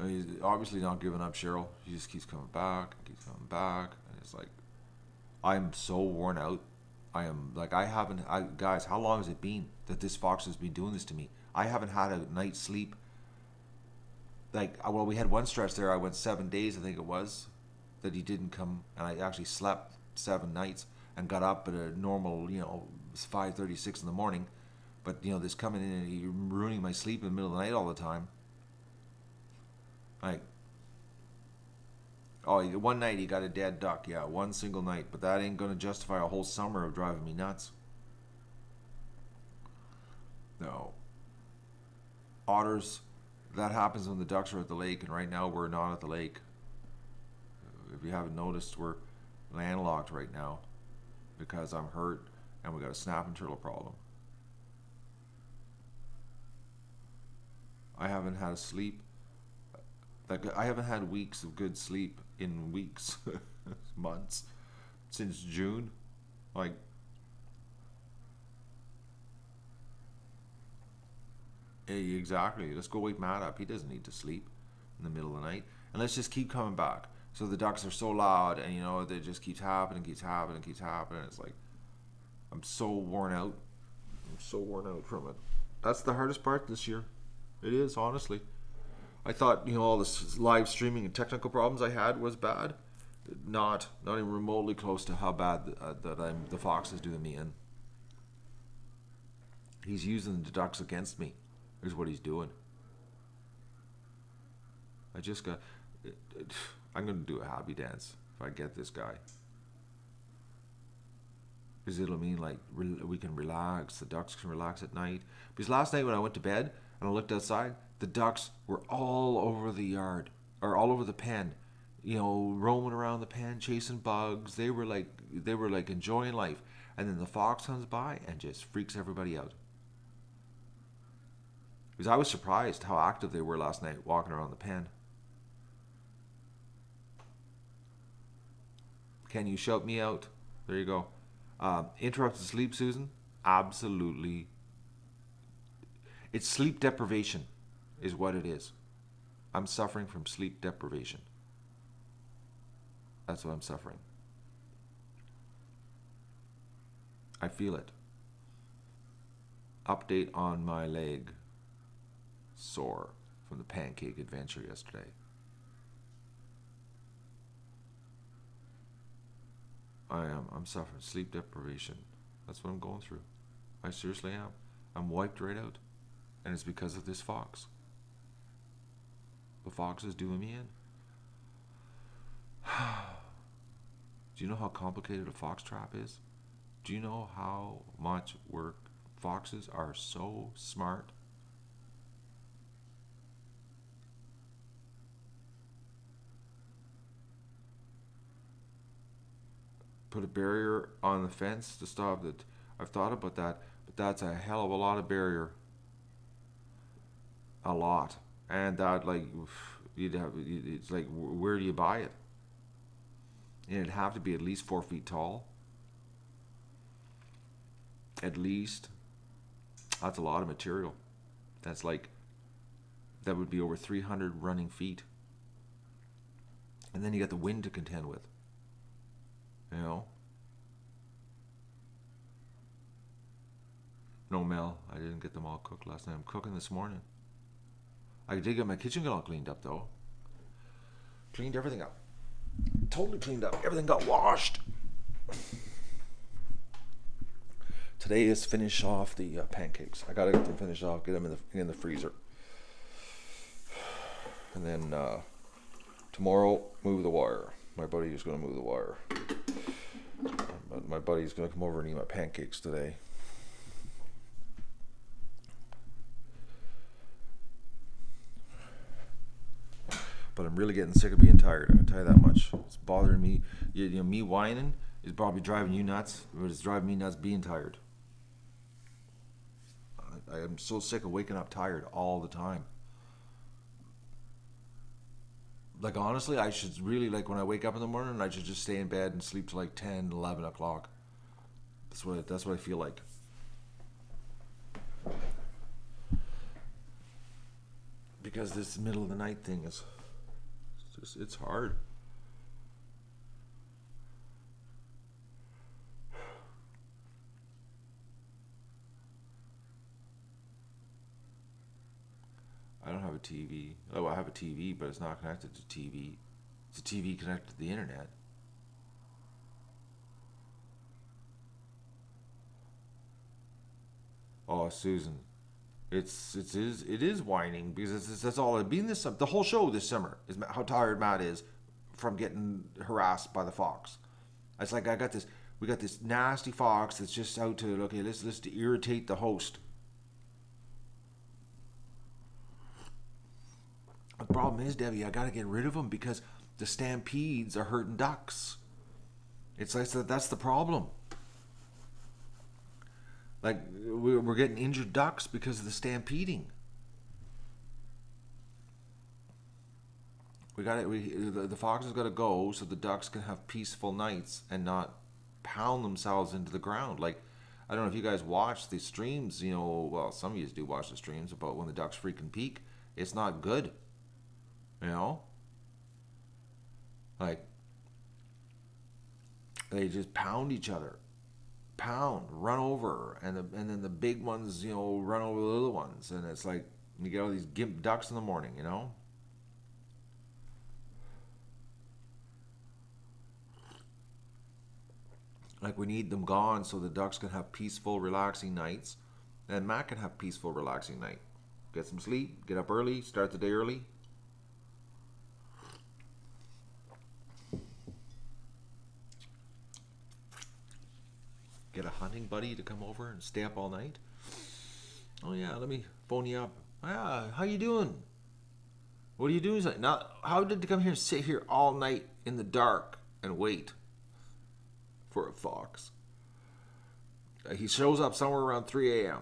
He's obviously not giving up, Cheryl. He just keeps coming back and keeps coming back. And it's like, I'm so worn out. I am, like, guys, how long has it been that this fox has been doing this to me? I haven't had a night's sleep. Like, well, we had one stretch there, I went 7 days, I think it was, that he didn't come, and I actually slept 7 nights and got up at a normal, 5:36 in the morning. But, this coming in and ruining my sleep in the middle of the night all the time. Like, oh, one night he got a dead duck. Yeah, one single night. But that ain't going to justify a whole summer of driving me nuts. No. Otters, that happens when the ducks are at the lake. And right now we're not at the lake. If you haven't noticed, we're landlocked right now. Because I'm hurt and we got a snapping turtle problem. I haven't had a sleep. Like, I haven't had weeks of good sleep in weeks, months, since June. Like, hey, exactly. Let's go wake Matt up. He doesn't need to sleep in the middle of the night. And let's just keep coming back. So the ducks are so loud, and it just keeps happening, keeps happening, keeps happening. It's like, I'm so worn out. I'm so worn out from it. That's the hardest part this year. It is, honestly. I thought, all this live streaming and technical problems I had was bad. Not even remotely close to how bad the fox is doing me in. He's using the ducks against me, is what he's doing. I'm going to do a happy dance if I get this guy. because it'll mean like we can relax. The ducks can relax at night. Because last night when I went to bed and I looked outside, the ducks were all over the yard or all over the pen. You know, roaming around the pen, chasing bugs. They were like enjoying life. And then the fox comes by and just freaks everybody out. Because I was surprised how active they were last night walking around the pen. Can you shout me out? There you go. Interrupted sleep, Susan? Absolutely. It's sleep deprivation is what it is. I'm suffering from sleep deprivation. That's what I'm suffering. I feel it. Update on my leg. Sore from the pancake adventure yesterday. I'm suffering sleep deprivation. That's what I'm going through. I seriously am. I'm wiped right out. And it's because of this fox. The fox is doing me in. Do you know how complicated a fox trap is? Do you know how much work? Foxes are so smart. Put a barrier on the fence to stop it. I've thought about that, but that's a hell of a lot of barrier. A lot. And that, like, it's like, where do you buy it? And it'd have to be at least 4 feet tall. At least. That's a lot of material. That's like, that would be over 300 running feet. And then you got the wind to contend with. You know? No, Mel, I didn't get them all cooked last night. I'm cooking this morning. I did get my kitchen all cleaned up, though. Cleaned everything up. Totally cleaned up. Everything got washed. Today is finish off the pancakes. I gotta get them finished off, get them in the freezer. And then tomorrow, move the wire. My buddy is going to move the wire. My buddy's going to come over and eat my pancakes today. But I'm really getting sick of being tired. I can tell you that much. It's bothering me. You know, me whining is probably driving you nuts, but it's driving me nuts being tired. I am so sick of waking up tired all the time. Like, honestly, I should really, like, when I wake up in the morning, I should just stay in bed and sleep till like 10, 11 o'clock. That's what I feel like. Because this middle of the night thing is just, it's hard. I don't have a TV. Oh, I have a TV, but it's not connected to TV. It's a TV connected to the internet. Oh, Susan, it is whining because that's all I've been this summer. The whole show this summer is how tired Matt is from getting harassed by the fox. It's like we got this nasty fox that's just out to let's to irritate the host. The problem is, Debbie, I got to get rid of them because the stampedes are hurting ducks. It's like that's the problem. Like, we're getting injured ducks because of the stampeding. The foxes got to go so the ducks can have peaceful nights and not pound themselves into the ground. Like, I don't know if you guys watch the streams. You know, well, some of you do watch the streams about when the ducks freaking peak. It's not good. You know, like, they just pound each other, run over, and then the big ones, you know, run over the little ones, and it's like you get all these gimp ducks in the morning, you know. Like, we need them gone so the ducks can have peaceful, relaxing nights, and Matt can have peaceful, relaxing night. Get some sleep, get up early, start the day early. get a hunting buddy to come over and stay up all night. Oh yeah, let me phone you up. Yeah, how you doing? What are you doing tonight? Now, how did you come here and sit here all night in the dark and wait for a fox? He shows up somewhere around 3 a.m.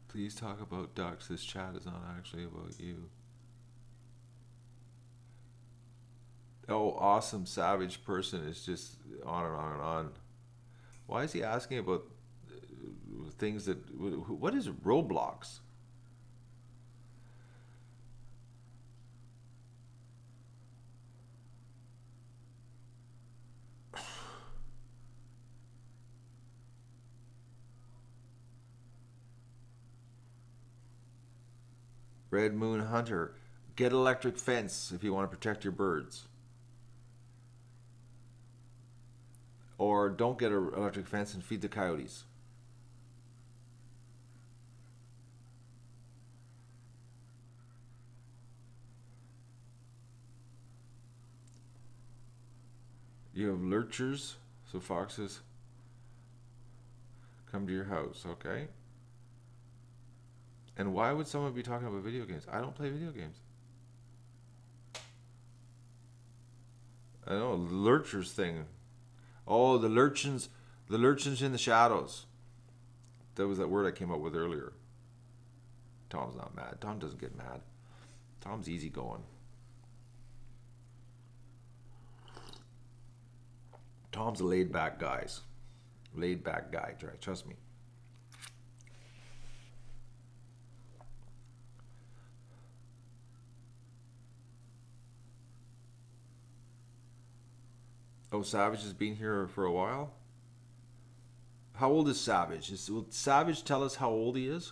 Please talk about ducks. This chat is not actually about you. Oh, awesome savage person is just on and on and on. Why is he asking about things that... What is Roblox? Red Moon Hunter. Get electric fence if you want to protect your birds. Or don't get an electric fence and feed the coyotes. You have lurchers, so foxes come to your house, okay? And why would someone be talking about video games? I don't play video games. I know, the lurchers thing. Oh, the lurchins in the shadows. That was that word I came up with earlier. Tom's not mad. Tom doesn't get mad. Tom's easygoing. Tom's a laid-back guy. Laid-back guy, trust me. Oh, Savage has been here for a while? How old is Savage? Will Savage tell us how old he is?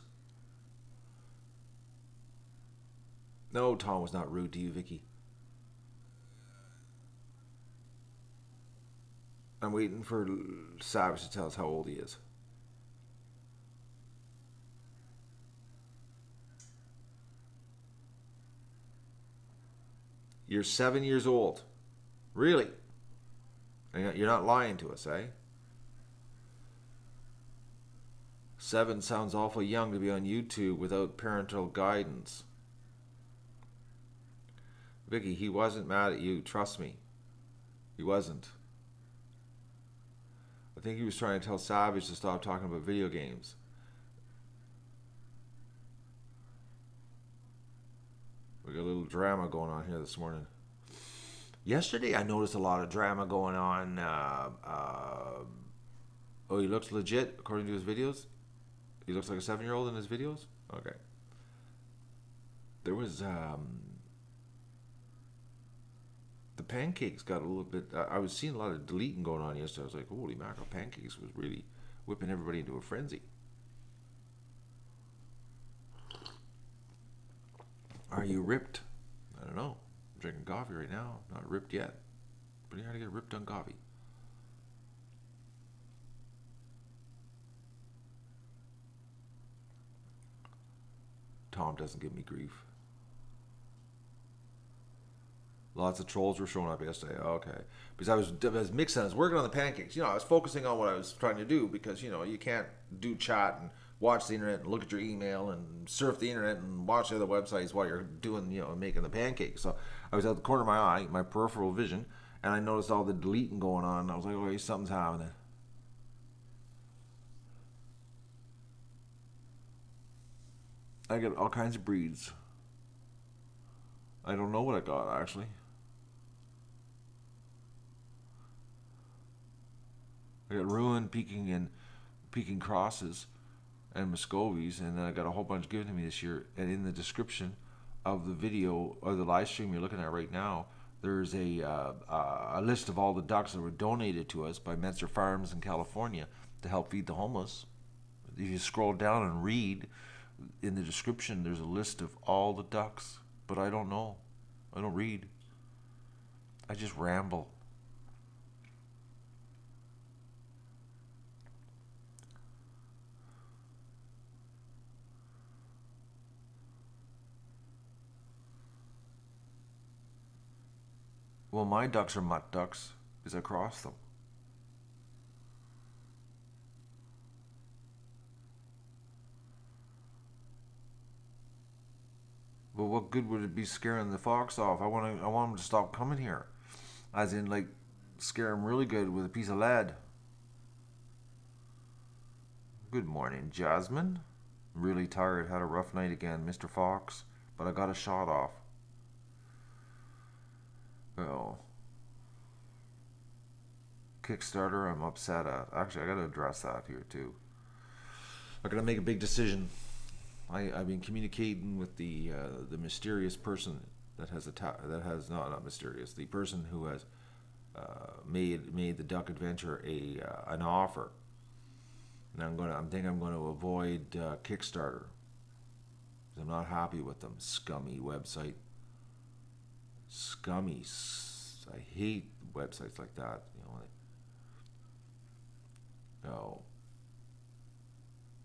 No, Tom was not rude to you, Vicky. I'm waiting for Savage to tell us how old he is. You're 7 years old. Really? You're not lying to us, eh? 7 sounds awful young to be on YouTube without parental guidance. Vicky, he wasn't mad at you, trust me. He wasn't. I think he was trying to tell Savage to stop talking about video games. We got a little drama going on here this morning. Yesterday I noticed a lot of drama going on. Oh, he looks legit according to his videos? He looks like a 7-year-old in his videos? Okay. There was... the Pancakes got a little bit... I was seeing a lot of deleting going on yesterday. I was like, holy mackerel, Pancakes was really whipping everybody into a frenzy. Are you ripped? I don't know. I'm drinking coffee right now. Not ripped yet. Pretty hard to get ripped on coffee. Tom doesn't give me grief. Lots of trolls were showing up yesterday. Okay. Because I was mixing, I was working on the pancakes. You know, I was focusing on what I was trying to do because, you know, you can't do chat and watch the internet and look at your email and surf the internet and watch other websites while you're doing, you know, making the pancakes. So I was at the corner of my eye, my peripheral vision, and I noticed all the deleting going on. And I was like, okay, something's happening. I got all kinds of breeds. I don't know what I got, actually. I got Rouen, Peking crosses, and Muscovies, and then I got a whole bunch given to me this year. And in the description of the video or the live stream you're looking at right now, there's a list of all the ducks that were donated to us by Menster Farms in California to help feed the homeless. If you scroll down and read in the description, there's a list of all the ducks, but I don't know. I don't read. I just ramble. Well, my ducks are mutt ducks because I crossed them. But what good would it be scaring the fox off? I want him to stop coming here, as in like scare him really good with a piece of lead. Good morning, Jasmine. Really tired. Had a rough night again, Mr. Fox. But I got a shot off. Oh. Kickstarter, I'm upset at. Actually, I gotta address that here too. I gotta make a big decision. I've been communicating with the mysterious person that has not mysterious, the person who has made the Duck Adventure an offer. And I think I'm going to avoid Kickstarter. I'm not happy with them. Scummy website. Scummy. I hate websites like that. No.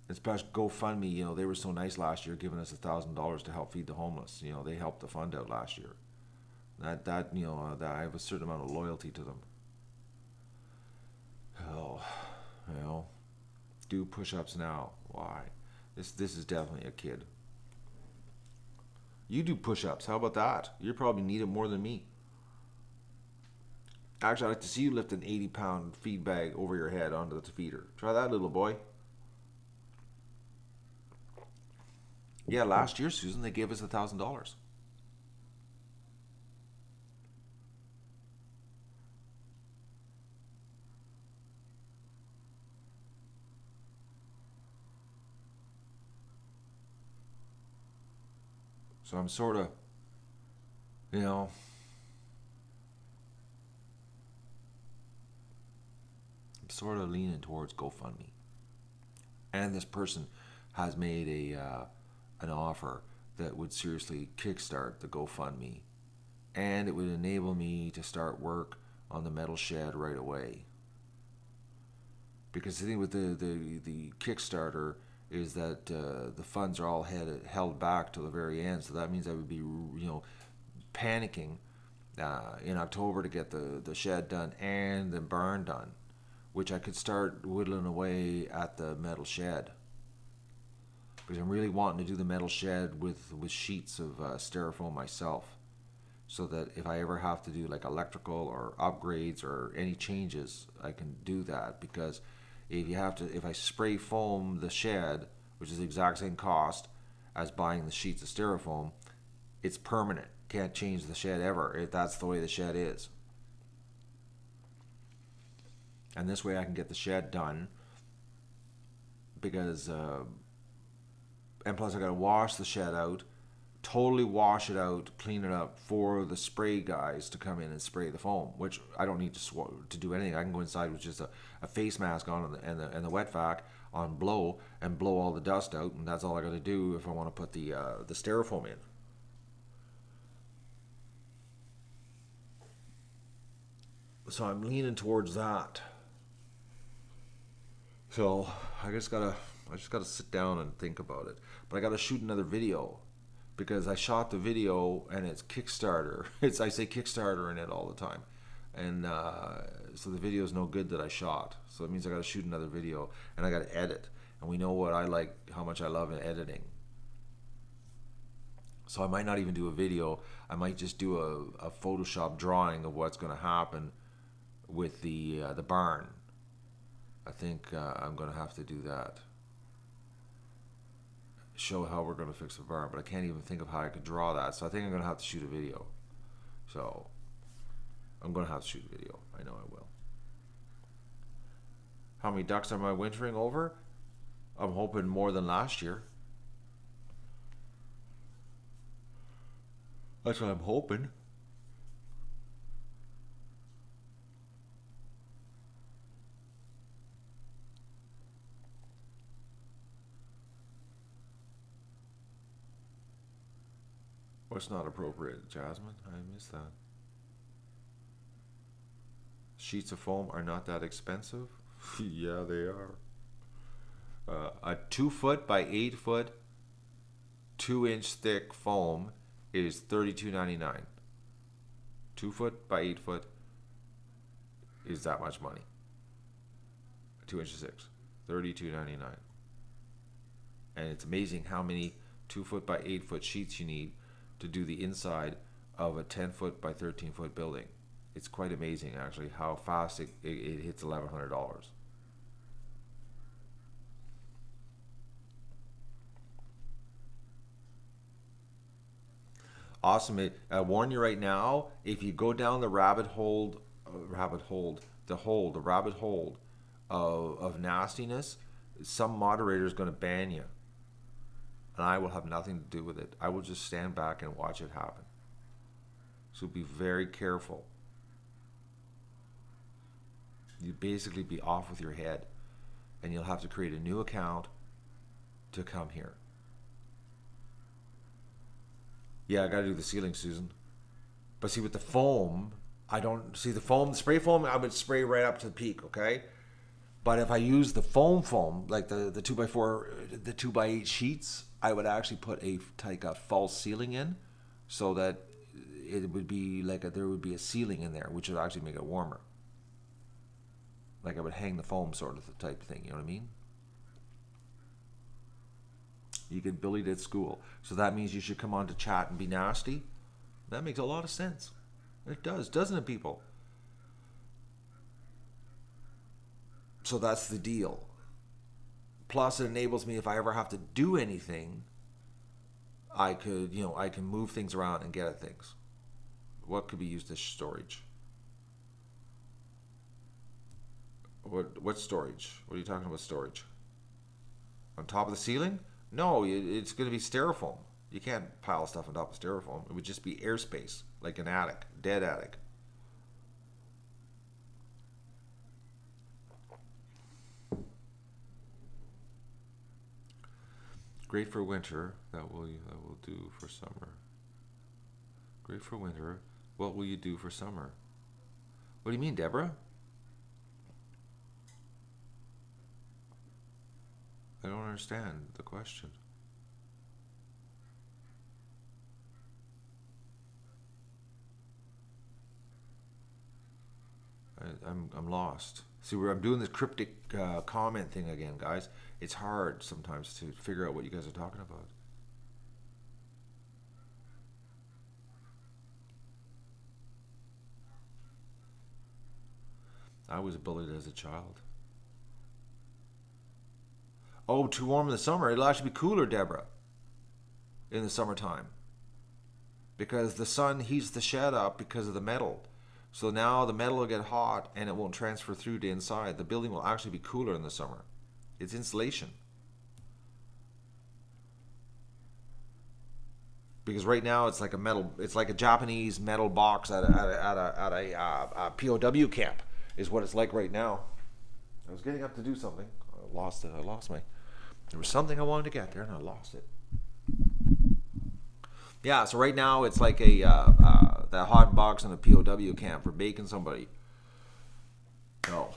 Especially GoFundMe. They were so nice last year, giving us $1,000 to help feed the homeless. They helped the fund out last year. That I have a certain amount of loyalty to them. Oh, do push-ups now. Why? This is definitely a kid. You do push-ups. How about that? You probably need it more than me. Actually, I'd like to see you lift an 80-pound feed bag over your head onto the feeder. Try that, little boy. Yeah, last year, Susan, they gave us $1,000. So I'm sort of, I'm sort of leaning towards GoFundMe. And this person has made an offer that would seriously kickstart the GoFundMe, and it would enable me to start work on the metal shed right away. Because the thing with the Kickstarter is that the funds are all held back till the very end, so that means I would be panicking in October to get the shed done and the barn done, which I could start whittling away at the metal shed. Because I'm really wanting to do the metal shed with sheets of styrofoam myself, so that if I ever have to do like electrical or upgrades or any changes, I can do that. Because if I spray foam the shed, which is the exact same cost as buying the sheets of styrofoam, it's permanent. Can't change the shed ever if that's the way the shed is. And this way I can get the shed done, because and plus I gotta wash the shed out, totally wash it out, clean it up for the spray guys to come in and spray the foam, which I don't need to do anything. I can go inside with just a face mask on and the wet vac on blow and blow all the dust out, and that's all I gotta do if I want to put the styrofoam in. So I'm leaning towards that. So I just gotta sit down and think about it. But I gotta shoot another video, because I shot the video and it's Kickstarter. I say Kickstarter in it all the time, and so the video is no good that I shot. So it means I gotta shoot another video and I gotta edit. And we know what I like, how much I love in editing. So I might not even do a video. I might just do a Photoshop drawing of what's gonna happen with the barn. I think I'm gonna have to do that. Show how we're gonna fix the barn, but I can't even think of how I could draw that. So I think I'm gonna have to shoot a video. So I'm gonna have to shoot a video. I know I will. How many ducks am I wintering over? I'm hoping more than last year. That's what I'm hoping. What's not appropriate, Jasmine? I missed that. Sheets of foam are not that expensive? Yeah, they are. A 2 foot by 8 foot, 2 inch thick foam is $32.99. 2 foot by 8 foot is that much money. 2 inches 6, $32.99. And it's amazing how many 2 foot by 8 foot sheets you need to do the inside of a 10 foot by 13 foot building. It's quite amazing actually how fast it hits $1,100. Awesome. I warn you right now, if you go down the rabbit hole of nastiness, some moderator is going to ban you. And I will have nothing to do with it. I will just stand back and watch it happen. So be very careful. You basically be off with your head, and you'll have to create a new account to come here. Yeah, I gotta do the ceiling, Susan. But see, with the foam, I don't see the foam. The spray foam, I would spray right up to the peak, okay? But if I use the foam, like the 2x4, the 2x8 sheets, I would actually put a false ceiling in, so that it would be like there would be a ceiling in there, which would actually make it warmer. Like I would hang the foam sort of type thing, you know what I mean? You get bullied at school. So that means you should come on to chat and be nasty. That makes a lot of sense. It does, doesn't it, people? So that's the deal. Plus it enables me, if I ever have to do anything, I could, I can move things around and get at things. What could be used as storage? What storage? What are you talking about storage? On top of the ceiling? No, it's going to be styrofoam. You can't pile stuff on top of styrofoam. It would just be airspace, like an attic, dead attic. Great for winter. That will do for summer. Great for winter. What will you do for summer? What do you mean, Deborah? I don't understand the question. I'm lost. See, I'm doing this cryptic comment thing again, guys. It's hard sometimes to figure out what you guys are talking about. I was bullied as a child. Oh, too warm in the summer. It'll actually be cooler, Deborah, in the summertime. Because the sun heats the shed up because of the metal. So now the metal will get hot and it won't transfer through to inside. The building will actually be cooler in the summer. It's insulation. Because right now it's like a Japanese metal box at a POW camp is what it's like right now. I was getting up to do something. I lost it. There was something I wanted to get there and I lost it. Yeah, so right now it's like that hot box in a POW camp for baking somebody. No.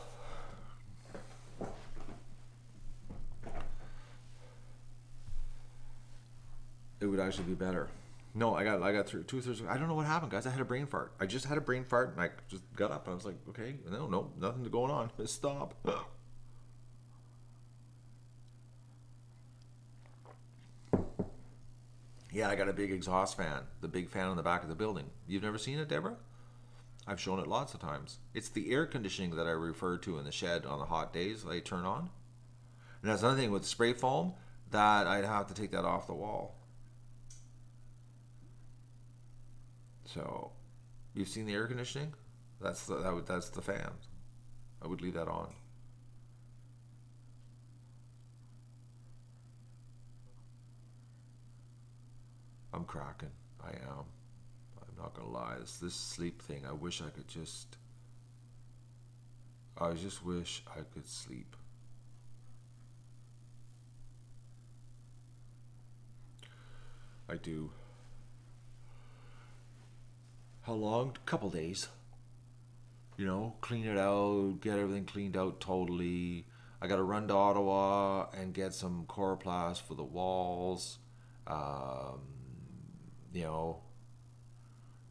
It would actually be better. No, I got through 2 Thursdays. I don't know what happened, guys. I had a brain fart. I just had a brain fart and I just got up and I was like, okay, no, nothing going on. Just stop. Yeah, I got a big exhaust fan. The big fan on the back of the building. You've never seen it, Deborah? I've shown it lots of times. It's the air conditioning that I refer to in the shed on the hot days that I turn on. And that's another thing with spray foam, that I'd have to take that off the wall. So, you've seen the air conditioning? That's the fan. I would leave that on. I'm cracking. I am. I'm not gonna lie. This sleep thing. I wish I could just. I just wish I could sleep. I do. How long? Couple days. Clean it out, get everything cleaned out totally. I got to run to Ottawa and get some coroplast for the walls.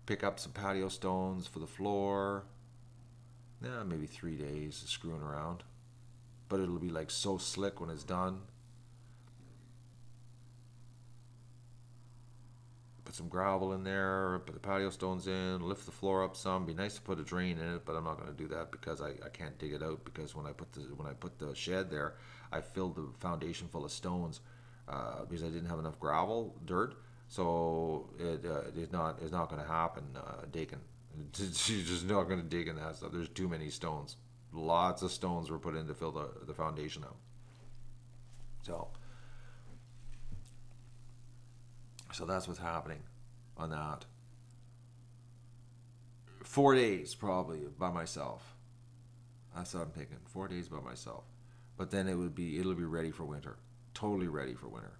pick up some patio stones for the floor. Yeah, maybe 3 days of screwing around. But it'll be like so slick when it's done. Put some gravel in there, put the patio stones in, lift the floor up some. Be nice to put a drain in it, but I'm not going to do that because I can't dig it out, because when I put the shed there, I filled the foundation full of stones because I didn't have enough gravel, dirt. So it is not going to happen digging. She's just not going to dig in that stuff. There's too many stones. Lots of stones were put in to fill the foundation out. So that's what's happening on that. 4 days probably by myself. That's what I'm thinking. 4 days by myself. But then it'll be ready for winter. Totally ready for winter.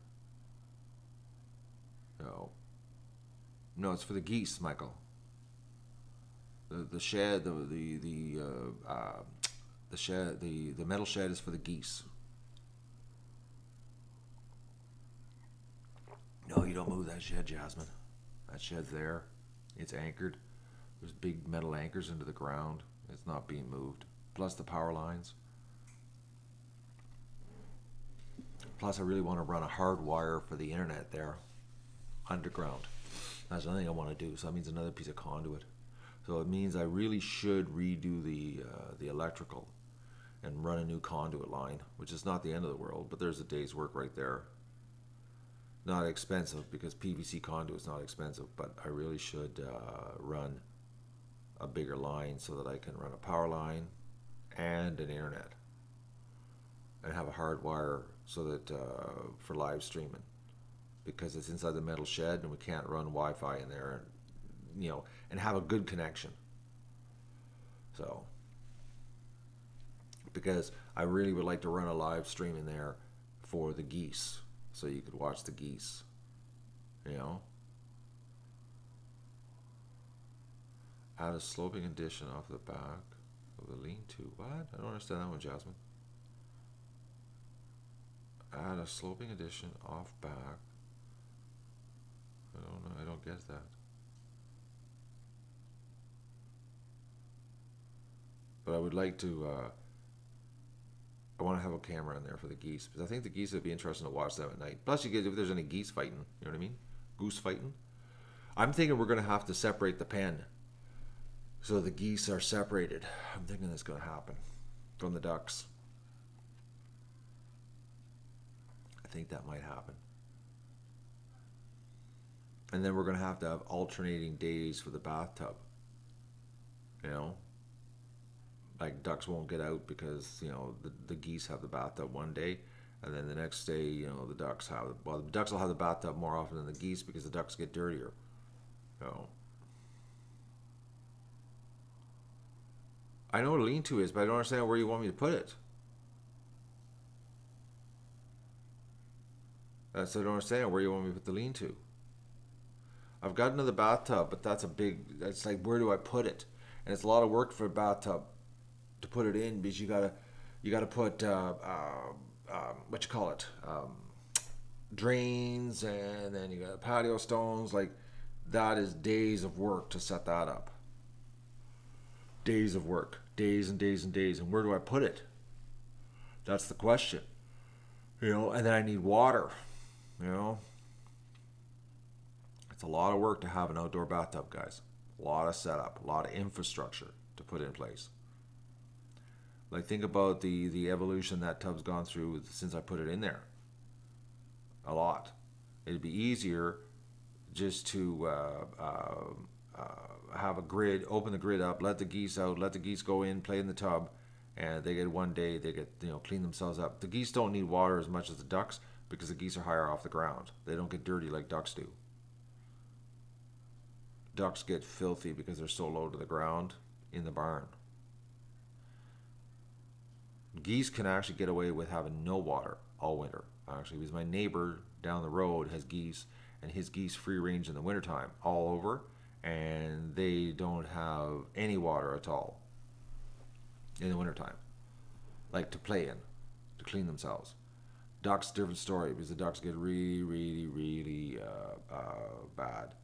No, it's for the geese, Michael. The shed, the shed, the metal shed is for the geese. No, you don't move that shed, Jasmine. That shed's there. It's anchored. There's big metal anchors into the ground. It's not being moved. Plus the power lines. Plus I really want to run a hard wire for the internet there. Underground. That's another thing I want to do. So that means another piece of conduit. So it means I really should redo the electrical and run a new conduit line, which is not the end of the world, but there's a day's work right there. Not expensive, because PVC conduit is not expensive, but I really should run a bigger line so that I can run a power line and an internet, and have a hard wire so that for live streaming, because it's inside the metal shed and we can't run Wi-Fi in there, and and have a good connection. So because I really would like to run a live stream in there for the geese, so you could watch the geese, Add a sloping addition off the back of the lean-to. What? I don't understand that one, Jasmine. Add a sloping addition off back. I don't know. I don't get that. But I would like to, I want to have a camera in there for the geese, because I think the geese would be interesting to watch them at night. Plus, you get, if there's any geese fighting, you know what I mean? Goose fighting. I'm thinking we're going to have to separate the pen, so the geese are separated. I'm thinking that's going to happen from the ducks. I think that might happen. And then we're going to have alternating days for the bathtub. Like ducks won't get out because, the geese have the bathtub one day, and then the next day, the ducks have, the ducks will have the bathtub more often than the geese because the ducks get dirtier. I know what a lean-to is, but I don't understand where you want me to put it. So I don't understand where you want me to put the lean-to. I've got another bathtub, but that's like, where do I put it? And it's a lot of work for a bathtub to put it in, because you gotta put what you call it, drains, and then you got patio stones. Like, that is days of work to set that up. Days of work, days and days and days. And where do I put it? That's the question. And then I need water. It's a lot of work to have an outdoor bathtub, guys. A lot of setup, a lot of infrastructure to put in place. Like, think about the evolution that tub's gone through since I put it in there. A lot. It'd be easier just to have a grid, open the grid up, let the geese out, let the geese go in, play in the tub, and they get one day, they get, clean themselves up. The geese don't need water as much as the ducks, because the geese are higher off the ground. They don't get dirty like ducks do. Ducks get filthy because they're so low to the ground in the barn. Geese can actually get away with having no water all winter, actually, because my neighbor down the road has geese, and his geese free range in the wintertime all over, and they don't have any water at all in the wintertime, like to play in, to clean themselves. Ducks, different story, because the ducks get really, really, really bad.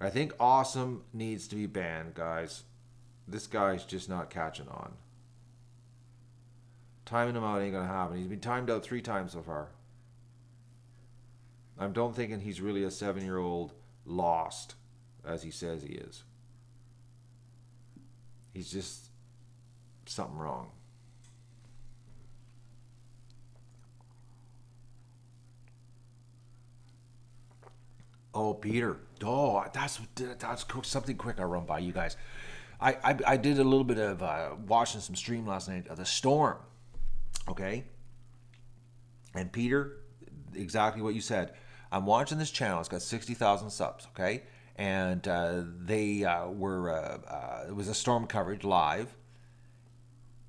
I think awesome needs to be banned, guys. This guy's just not catching on. Timing him out ain't gonna happen. He's been timed out 3 times so far. I don't thinking he's really a 7-year-old lost, as he says he is. He's just something wrong. Oh, Peter. Oh, that's something quick I run by you guys. I did a little bit of watching some stream last night of the storm. Okay? And Peter, exactly what you said. I'm watching this channel. It's got 60,000 subs, okay? And they were, it was a storm coverage live.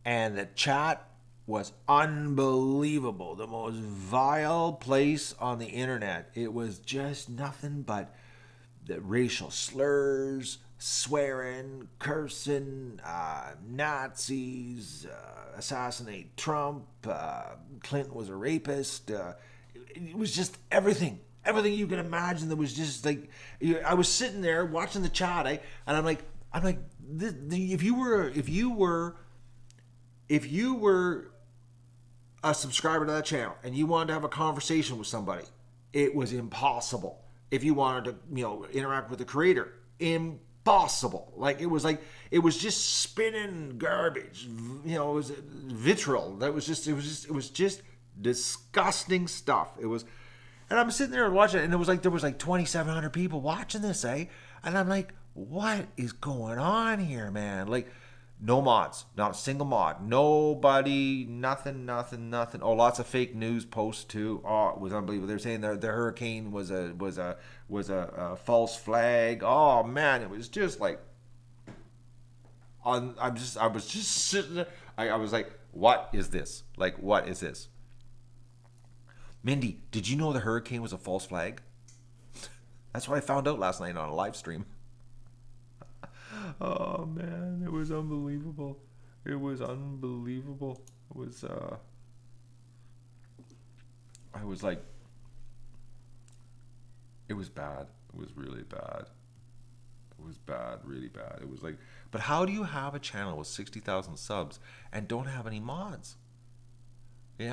And the chat was unbelievable. The most vile place on the internet. It was just nothing but the racial slurs, swearing, cursing, Nazis, assassinate Trump, Clinton was a rapist. It was just everything. Everything you can imagine. That was just like, I was sitting there watching the chat, and I'm like, if you were a subscriber to that channel and you wanted to have a conversation with somebody, it was impossible. If you wanted to, interact with the creator, impossible. Like it was just spinning garbage. It was vitriol. It was just disgusting stuff. It was, and I'm sitting there and watching it, and there was like 2,700 people watching this, And I'm like, what is going on here, man? Like, no mods, not a single mod, nobody, nothing. Oh, lots of fake news posts too. Oh, it was unbelievable. They're saying the hurricane was a false flag. Oh man, it was just like, I was just sitting there. I was like, what is this? Like, what is this? Mindy, did you know the hurricane was a false flag? That's what I found out last night on a live stream. Oh man, it was unbelievable. It was unbelievable. It was I was like, it was bad. It was really bad. It was bad, really bad. It was like, but how do you have a channel with 60,000 subs and don't have any mods? I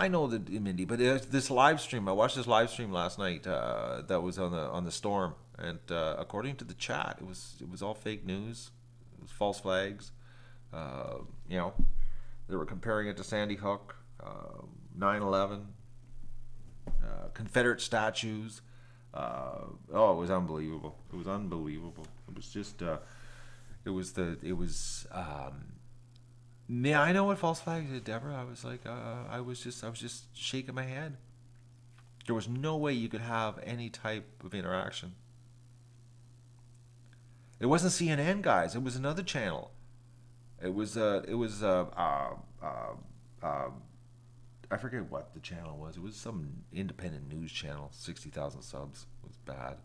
know that, Mindy, but this live stream, I watched this live stream last night that was on the storm, and according to the chat, it was all fake news. It was false flags. They were comparing it to Sandy Hook, 9/11, Confederate statues. It was unbelievable. It was unbelievable. It was just yeah, I know what false flags is, Deborah. I was like, I was just shaking my head. There was no way you could have any type of interaction. It wasn't CNN, guys. It was another channel. I forget what the channel was. It was some independent news channel. 60,000 subs. It was bad.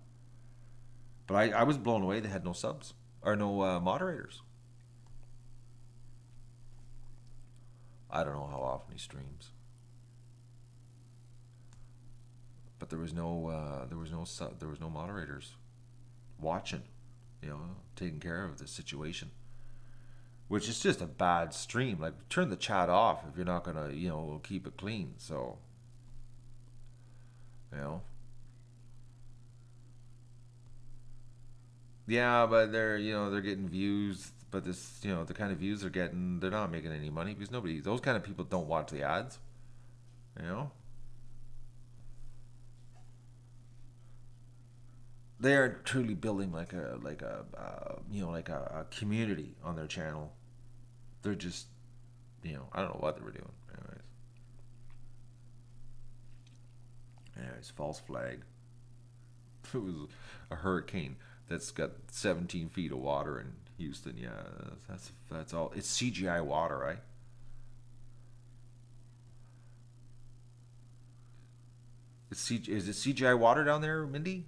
But I was blown away. They had no subs or no moderators. I don't know how often he streams, but there was no moderators watching, taking care of the situation, which is just a bad stream. Like, turn the chat off if you're not gonna, keep it clean. So, yeah, but they're getting views. But this, the kind of views they're getting, they're not making any money because those kind of people don't watch the ads. They are truly building like a community on their channel. They're just, I don't know what they were doing. Anyways, false flag. It was a hurricane that's got 17 feet of water in Houston. Yeah, that's all. It's CGI water, right? Is it CGI water down there, Mindy?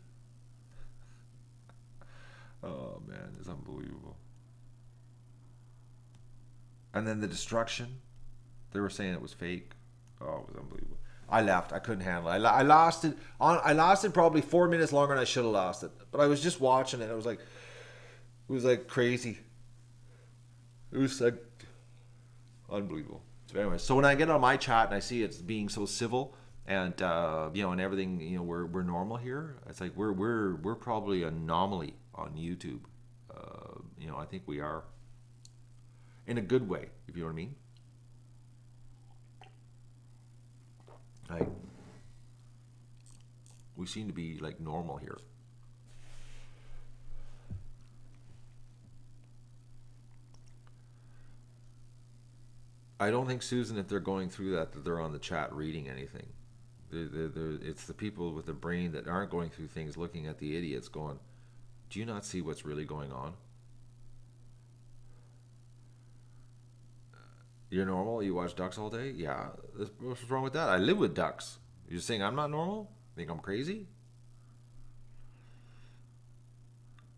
Oh man, it's unbelievable. And then the destruction, they were saying it was fake. Oh, it was unbelievable. I left. I couldn't handle it. I lasted probably 4 minutes longer than I should have lasted. But I was just watching it. It was like crazy. It was like unbelievable. So anyway, so when I get on my chat and I see it's being so civil and you know, and everything, you know, we're normal here. It's like we're probably an anomaly on YouTube. You know, I think we are, in a good way, if you know what I mean. Like, we seem to be like normal here. I don't think, Susan, if they're going through that they're on the chat reading anything. It's the people with the brain that aren't going through things, looking at the idiots going, do you not see what's really going on? You're normal? You watch ducks all day? Yeah. What's wrong with that? I live with ducks. You're saying I'm not normal? Think I'm crazy?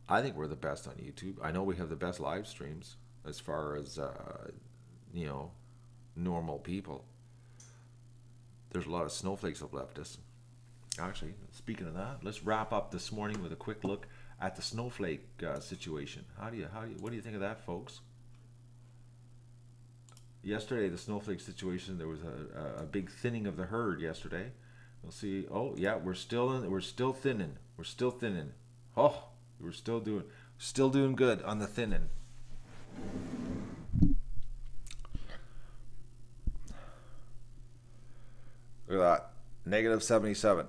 I think we're the best on YouTube. I know we have the best live streams as far as, you know, normal people. There's a lot of snowflakes have left us. Actually, speaking of that, let's wrap up this morning with a quick look at the snowflake situation. What do you think of that, folks? Yesterday, the snowflake situation, there was a big thinning of the herd yesterday. We'll see. Oh yeah, we're still thinning. We're still thinning. Oh, we're still doing good on the thinning. Look at that, negative 77.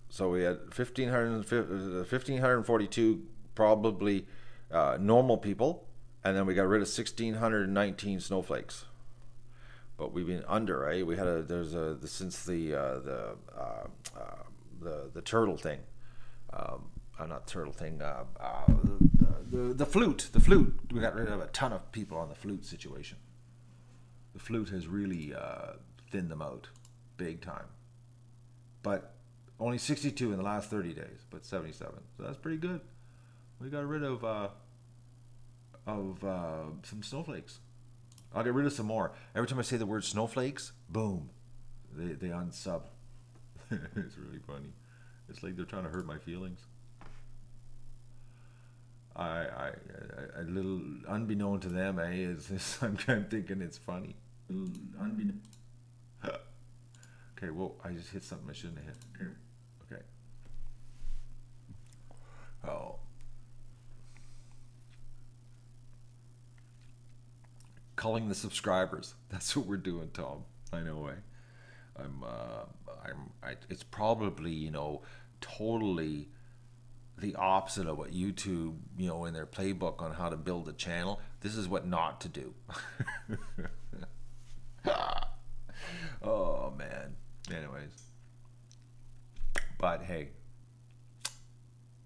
So we had 1,542 probably normal people, and then we got rid of 1,619 snowflakes. But we've been under, right? We had since the turtle thing, not turtle thing, the flute. We got rid of a ton of people on the flute situation. The flute has really thinned them out, big time. But only 62 in the last 30 days, but 77. So that's pretty good. We got rid of some snowflakes. I'll get rid of some more. Every time I say the word snowflakes, boom, they unsub. It's really funny. It's like they're trying to hurt my feelings. A little unbeknown to them, I'm kind of thinking it's funny. Unbeknown. Okay, well, I just hit something I shouldn't have hit. Okay. Oh. Culling the subscribers. That's what we're doing, Tom. I know. It's probably, you know, totally the opposite of what YouTube, you know, in their playbook on how to build a channel. This is what not to do. Oh man. Anyways, but hey,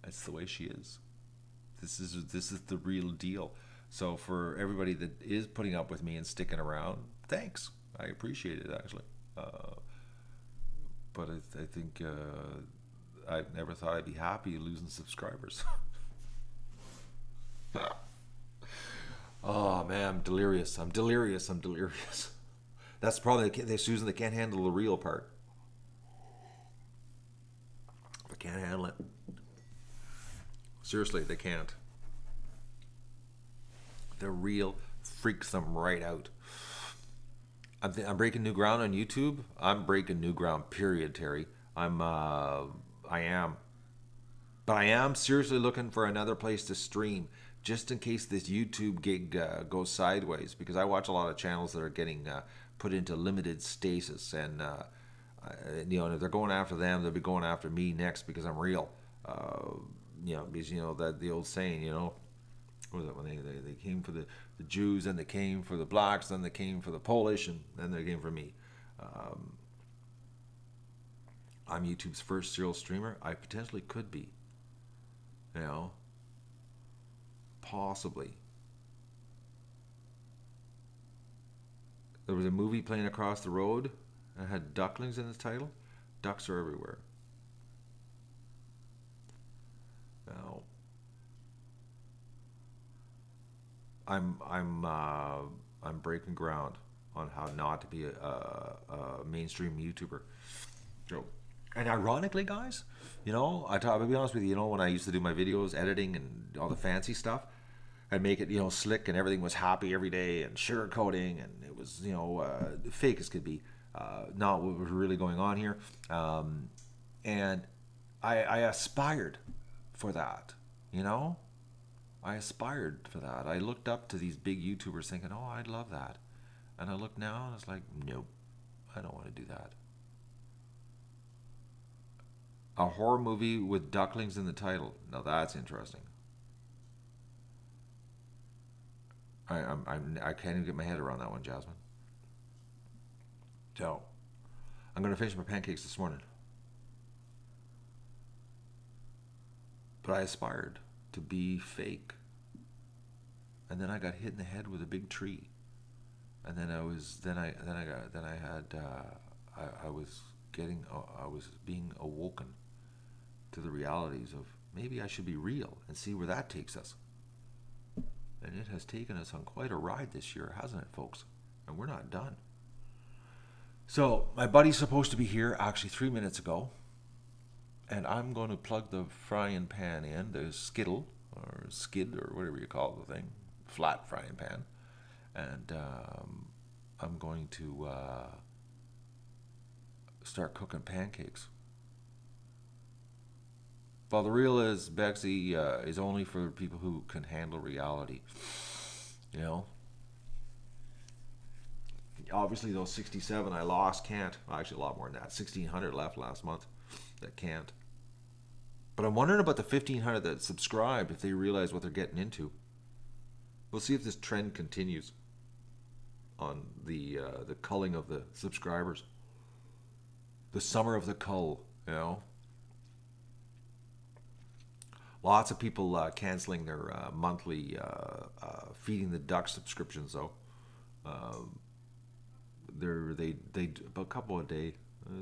that's the way she is. This is the real deal. So for everybody that is putting up with me and sticking around, thanks. I appreciate it, actually. But I think I never thought I'd be happy losing subscribers. Oh man, I'm delirious. I'm delirious. That's probably Susan. They can't handle the real part. They can't handle it. Seriously, they can't. The real freaks them right out. I'm breaking new ground on YouTube. I'm breaking new ground. Period, Terry. I am. But I am seriously looking for another place to stream, just in case this YouTube gig goes sideways. Because I watch a lot of channels that are getting put into limited stasis, and you know, if they're going after them, they'll be going after me next because I'm real. You know, because you know that the old saying, you know, what was it, when they came for the Jews, and they came for the blacks, then they came for the Polish, and then they came for me. I'm YouTube's first serial streamer. I potentially could be. You know, possibly. There was a movie playing across the road that had Ducklings in its title. Ducks are everywhere. Now, I'm breaking ground on how not to be a mainstream YouTuber. So, and ironically, guys, you know, I'll be honest with you, you know, when I used to do my videos, editing and all the fancy stuff, I'd make it, you know, slick and everything was happy every day and sugarcoating, and it was, you know, fake as could be, not what was really going on here. And I aspired for that, you know? I aspired for that. I looked up to these big YouTubers thinking, oh, I'd love that. And I look now and it's like, nope, I don't want to do that. A horror movie with ducklings in the title. Now that's interesting. I can't even get my head around that one, Jasmine. So, I'm going to finish my pancakes this morning. But I aspired to be fake. And then I got hit in the head with a big tree. And then I was being awoken to the realities of maybe I should be real and see where that takes us. And it has taken us on quite a ride this year, hasn't it, folks? And we're not done. So my buddy's supposed to be here actually 3 minutes ago. And I'm going to plug the frying pan in, the skittle, or skid, or whatever you call the thing, flat frying pan. And I'm going to start cooking pancakes. Well, the reel is, Bexy, is only for people who can handle reality. You know? Obviously, those 67 I lost can't. Well, actually, a lot more than that. 1,600 left last month that can't. But I'm wondering about the 1,500 that subscribed, if they realize what they're getting into. We'll see if this trend continues on the culling of the subscribers. The summer of the cull, you know? Lots of people canceling their monthly feeding the duck subscriptions, though. They a couple a day. I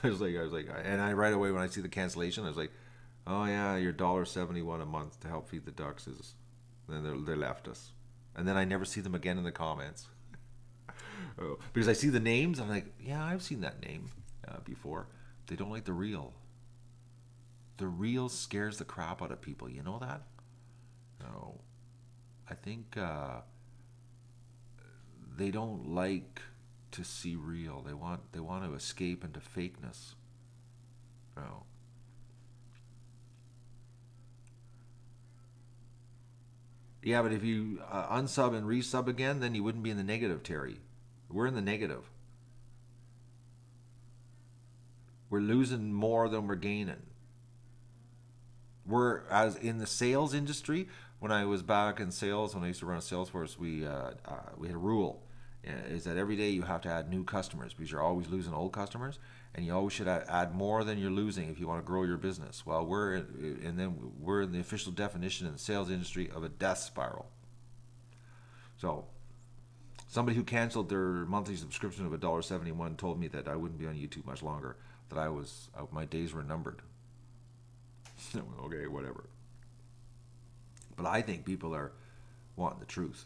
was like, and I right away when I see the cancellation, I was like, oh yeah, your $1.71 a month to help feed the ducks is. Then they left us, and then I never see them again in the comments. Because I see the names, I'm like, yeah, I've seen that name before. They don't like the reel. The reel scares the crap out of people. You know that? No. I think they don't like to see real. They want to escape into fakeness. No. Yeah, but if you unsub and resub again, then you wouldn't be in the negative, Terry. We're in the negative. We're losing more than we're gaining. We're, as in the sales industry, when I was back in sales, when I used to run a Salesforce, we had a rule, is that every day you have to add new customers because you're always losing old customers, and you always should add more than you're losing if you want to grow your business. Well, we're in the official definition in the sales industry of a death spiral. So somebody who canceled their monthly subscription of $1.71 told me that I wouldn't be on YouTube much longer, that my days were numbered. Okay, whatever. But I think people are wanting the truth.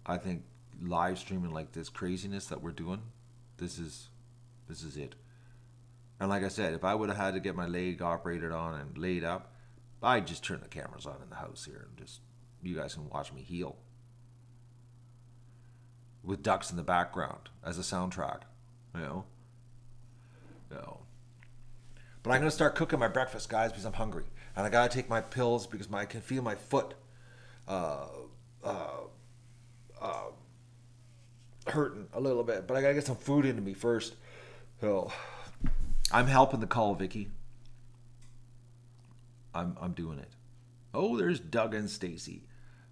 I think live streaming like this craziness that we're doing, this is it. And like I said, if I would have had to get my leg operated on and laid up, I'd just turn the cameras on in the house here and just, you guys can watch me heal. With ducks in the background as a soundtrack, you know? No. But I'm going to start cooking my breakfast, guys, because I'm hungry. And I got to take my pills because I can feel my foot hurting a little bit. But I got to get some food into me first. So I'm helping the call, Vicky. I'm doing it. Oh, there's Doug and Stacy.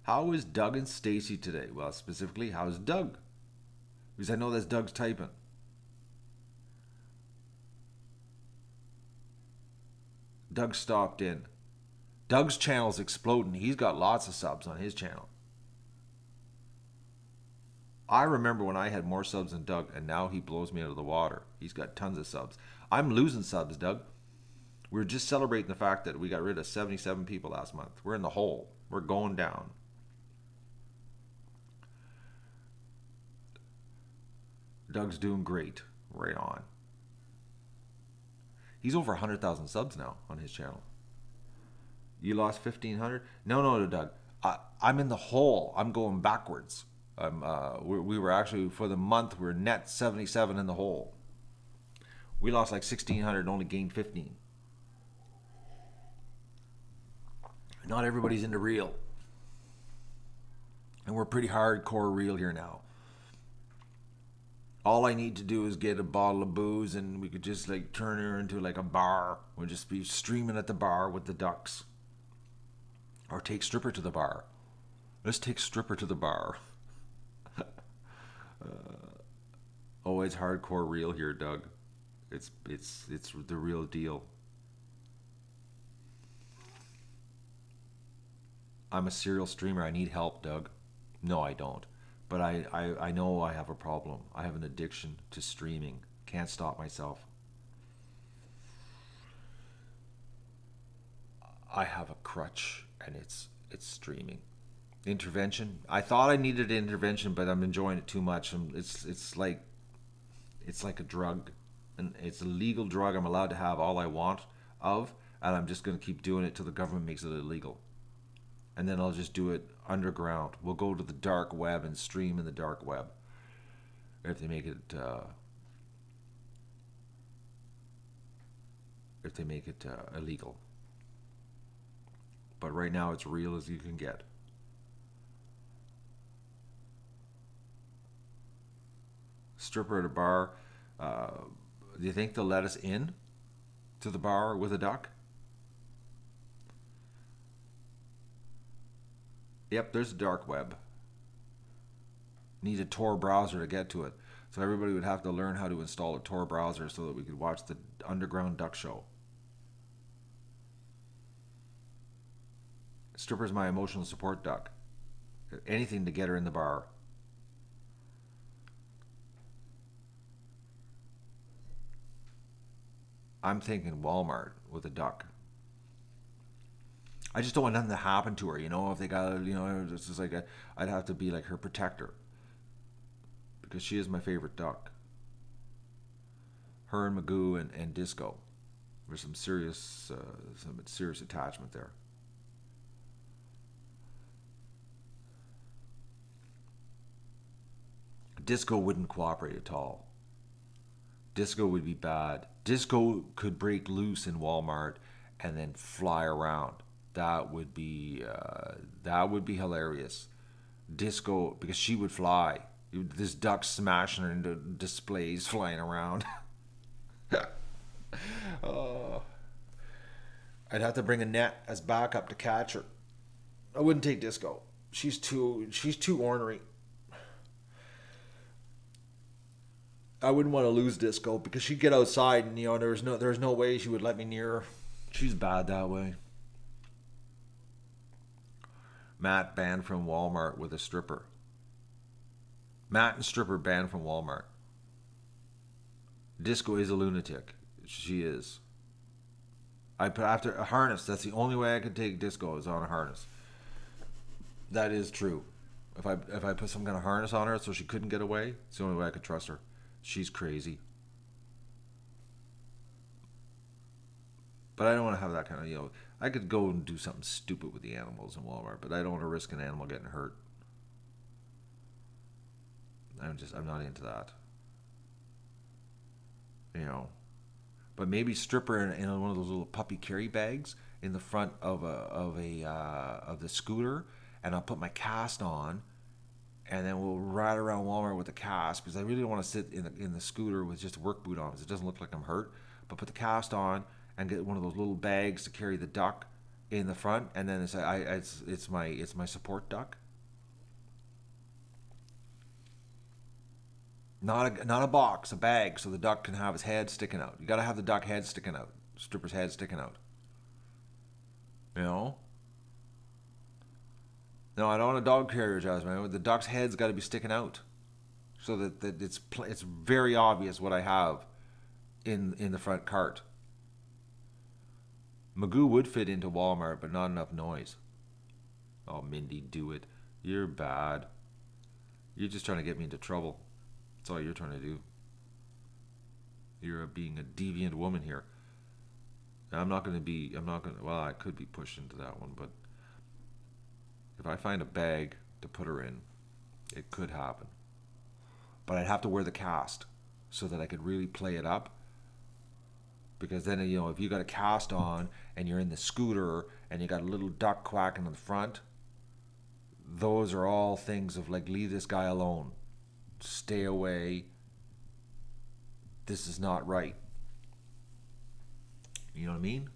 How is Doug and Stacy today? Well, specifically, how's Doug? Because I know that's Doug's typing. Doug stopped in. Doug's channel's exploding. He's got lots of subs on his channel. I remember when I had more subs than Doug, and now he blows me out of the water. He's got tons of subs. I'm losing subs, Doug. We're just celebrating the fact that we got rid of 77 people last month. We're in the hole. We're going down. Doug's doing great. Right on. He's over 100,000 subs now on his channel. You lost 1,500? No, Doug. I'm in the hole. I'm going backwards. We were actually, for the month, we're net 77 in the hole. We lost like 1,600 and only gained 15. Not everybody's into real. And we're pretty hardcore real here now. All I need to do is get a bottle of booze and we could just like turn her into like a bar. We'll just be streaming at the bar with the ducks. Or take stripper to the bar. Let's take stripper to the bar. Oh, it's hardcore real here, Doug. It's the real deal. I'm a serial streamer. I need help, Doug. No, I don't. But I know I have a problem. I have an addiction to streaming. Can't stop myself. I have a crutch, and it's streaming. Intervention. I thought I needed intervention, but I'm enjoying it too much. And it's like a drug, and it's a legal drug. I'm allowed to have all I want of, and I'm just going to keep doing it till the government makes it illegal. And then I'll just do it underground. We'll go to the dark web and stream in the dark web. If they make it, illegal. But right now, it's real as you can get. Stripper at a bar. Do you think they'll let us in to the bar with a duck? Yep, there's a dark web. Need a Tor browser to get to it. So everybody would have to learn how to install a Tor browser so that we could watch the underground duck show. Stripper's my emotional support duck. Anything to get her in the bar. I'm thinking Walmart with a duck. I just don't want nothing to happen to her, you know. If they got, you know, it's just like I'd have to be like her protector because she is my favorite duck. Her and Magoo and Disco. There's some serious attachment there. Disco wouldn't cooperate at all. Disco would be bad. Disco could break loose in Walmart and then fly around. That would be hilarious. Disco, because she would fly. This duck smashing her into displays, flying around. Oh. I'd have to bring a net as backup to catch her. I wouldn't take Disco. She's too ornery. I wouldn't want to lose Disco because she'd get outside and, you know, there's no way she would let me near her. She's bad that way. Matt banned from Walmart with a stripper. Matt and stripper banned from Walmart. Disco is a lunatic. She is. I put after a harness. That's the only way I can take Disco is on a harness. That is true. If I put some kind of harness on her so she couldn't get away, it's the only way I could trust her. She's crazy. But I don't want to have that kind of, you know, I could go and do something stupid with the animals in Walmart, but I don't want to risk an animal getting hurt. I'm not into that. You know. But maybe stripper in one of those little puppy carry bags in the front of the scooter, and I'll put my cast on, and then we'll ride around Walmart with the cast because I really don't want to sit in the scooter with just a work boot on because it doesn't look like I'm hurt. But put the cast on and get one of those little bags to carry the duck in the front, and then it's my support duck. Not a box, a bag, so the duck can have his head sticking out. You got to have the duck head sticking out, stripper's head sticking out. You know. No, I don't want a dog carrier, Jasmine. The duck's head's got to be sticking out, so that it's very obvious what I have in the front cart. Magoo would fit into Walmart, but not enough noise. Oh, Mindy, do it. You're bad. You're just trying to get me into trouble. That's all you're trying to do. You're being a deviant woman here. I'm not going to, well, I could be pushed into that one, but if I find a bag to put her in, it could happen. But I'd have to wear the cast so that I could really play it up. Because then, you know, if you got a cast on and you're in the scooter and you got a little duck quacking in the front, those are all things of like, leave this guy alone. Stay away. This is not right. You know what I mean?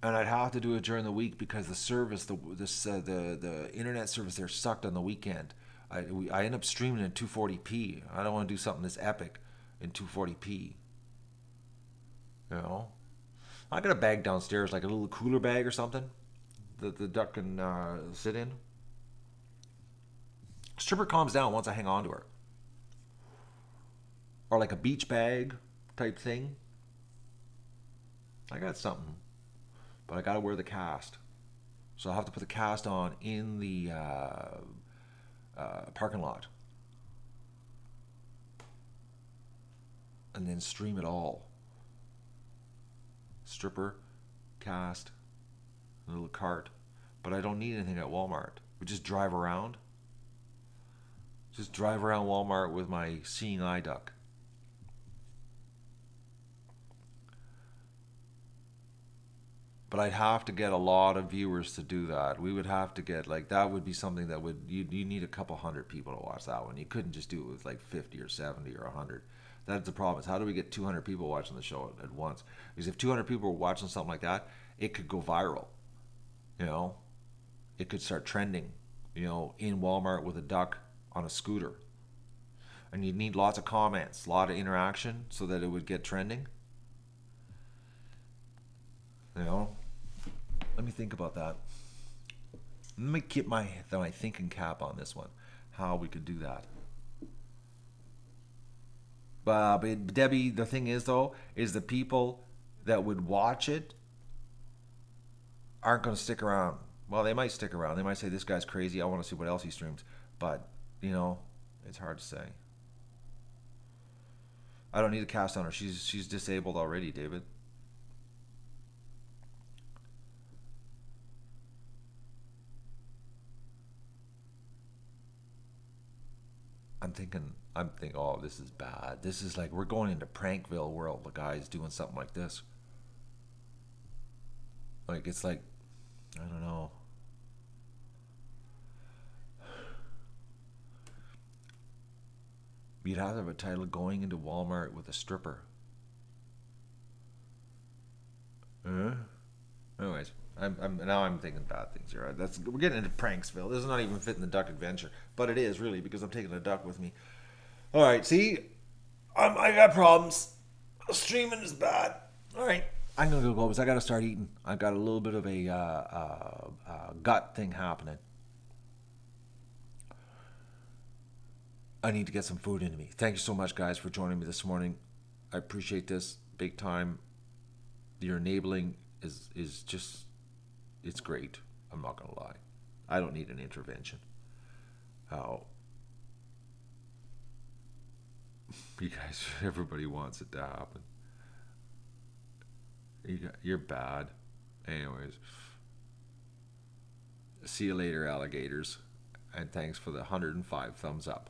And I'd have to do it during the week because the service, the internet service there sucked on the weekend. I end up streaming in 240p. I don't want to do something this epic in 240p. You know, I got a bag downstairs, like a little cooler bag or something that the duck can sit in. Stripper calms down once I hang on to her. Or like a beach bag type thing. I got something. But I gotta wear the cast. So I'll have to put the cast on in the parking lot. And then stream it all. Stripper, cast, a little cart. But I don't need anything at Walmart. We just drive around. Just drive around Walmart with my seeing eye duck. But I'd have to get a lot of viewers to do that. We would have to get, like, that would be something that would, you need a couple hundred people to watch that one. You couldn't just do it with like 50 or 70 or 100. That's the problem. Is how do we get 200 people watching the show at once? Because if 200 people were watching something like that, it could go viral. You know? It could start trending, you know, in Walmart with a duck on a scooter. And you'd need lots of comments, a lot of interaction so that it would get trending. You know? Let me think about that. Let me keep my thinking cap on this one. How we could do that. But Debbie, the thing is though, is the people that would watch it aren't going to stick around. Well, they might stick around. They might say, this guy's crazy. I want to see what else he streams. But, you know, it's hard to say. I don't need a cast on her. She's disabled already, David. I'm thinking, oh, this is bad. This is like, we're going into Prankville world. The guy's doing something like this. Like, it's like, I don't know. You'd have to have a title, Going into Walmart with a Stripper. Anyways, I'm thinking bad things here. We're getting into Pranksville. This is not even fitting the duck adventure, but it is really because I'm taking a duck with me. All right, see, I got problems. Streaming is bad. All right, I'm gonna go because I gotta start eating. I've got a little bit of a gut thing happening. I need to get some food into me. Thank you so much, guys, for joining me this morning. I appreciate this big time. Your enabling is just, it's great. I'm not gonna lie. I don't need an intervention. You guys, everybody wants it to happen. You're bad. Anyways, see you later, alligators. And thanks for the 105 thumbs up.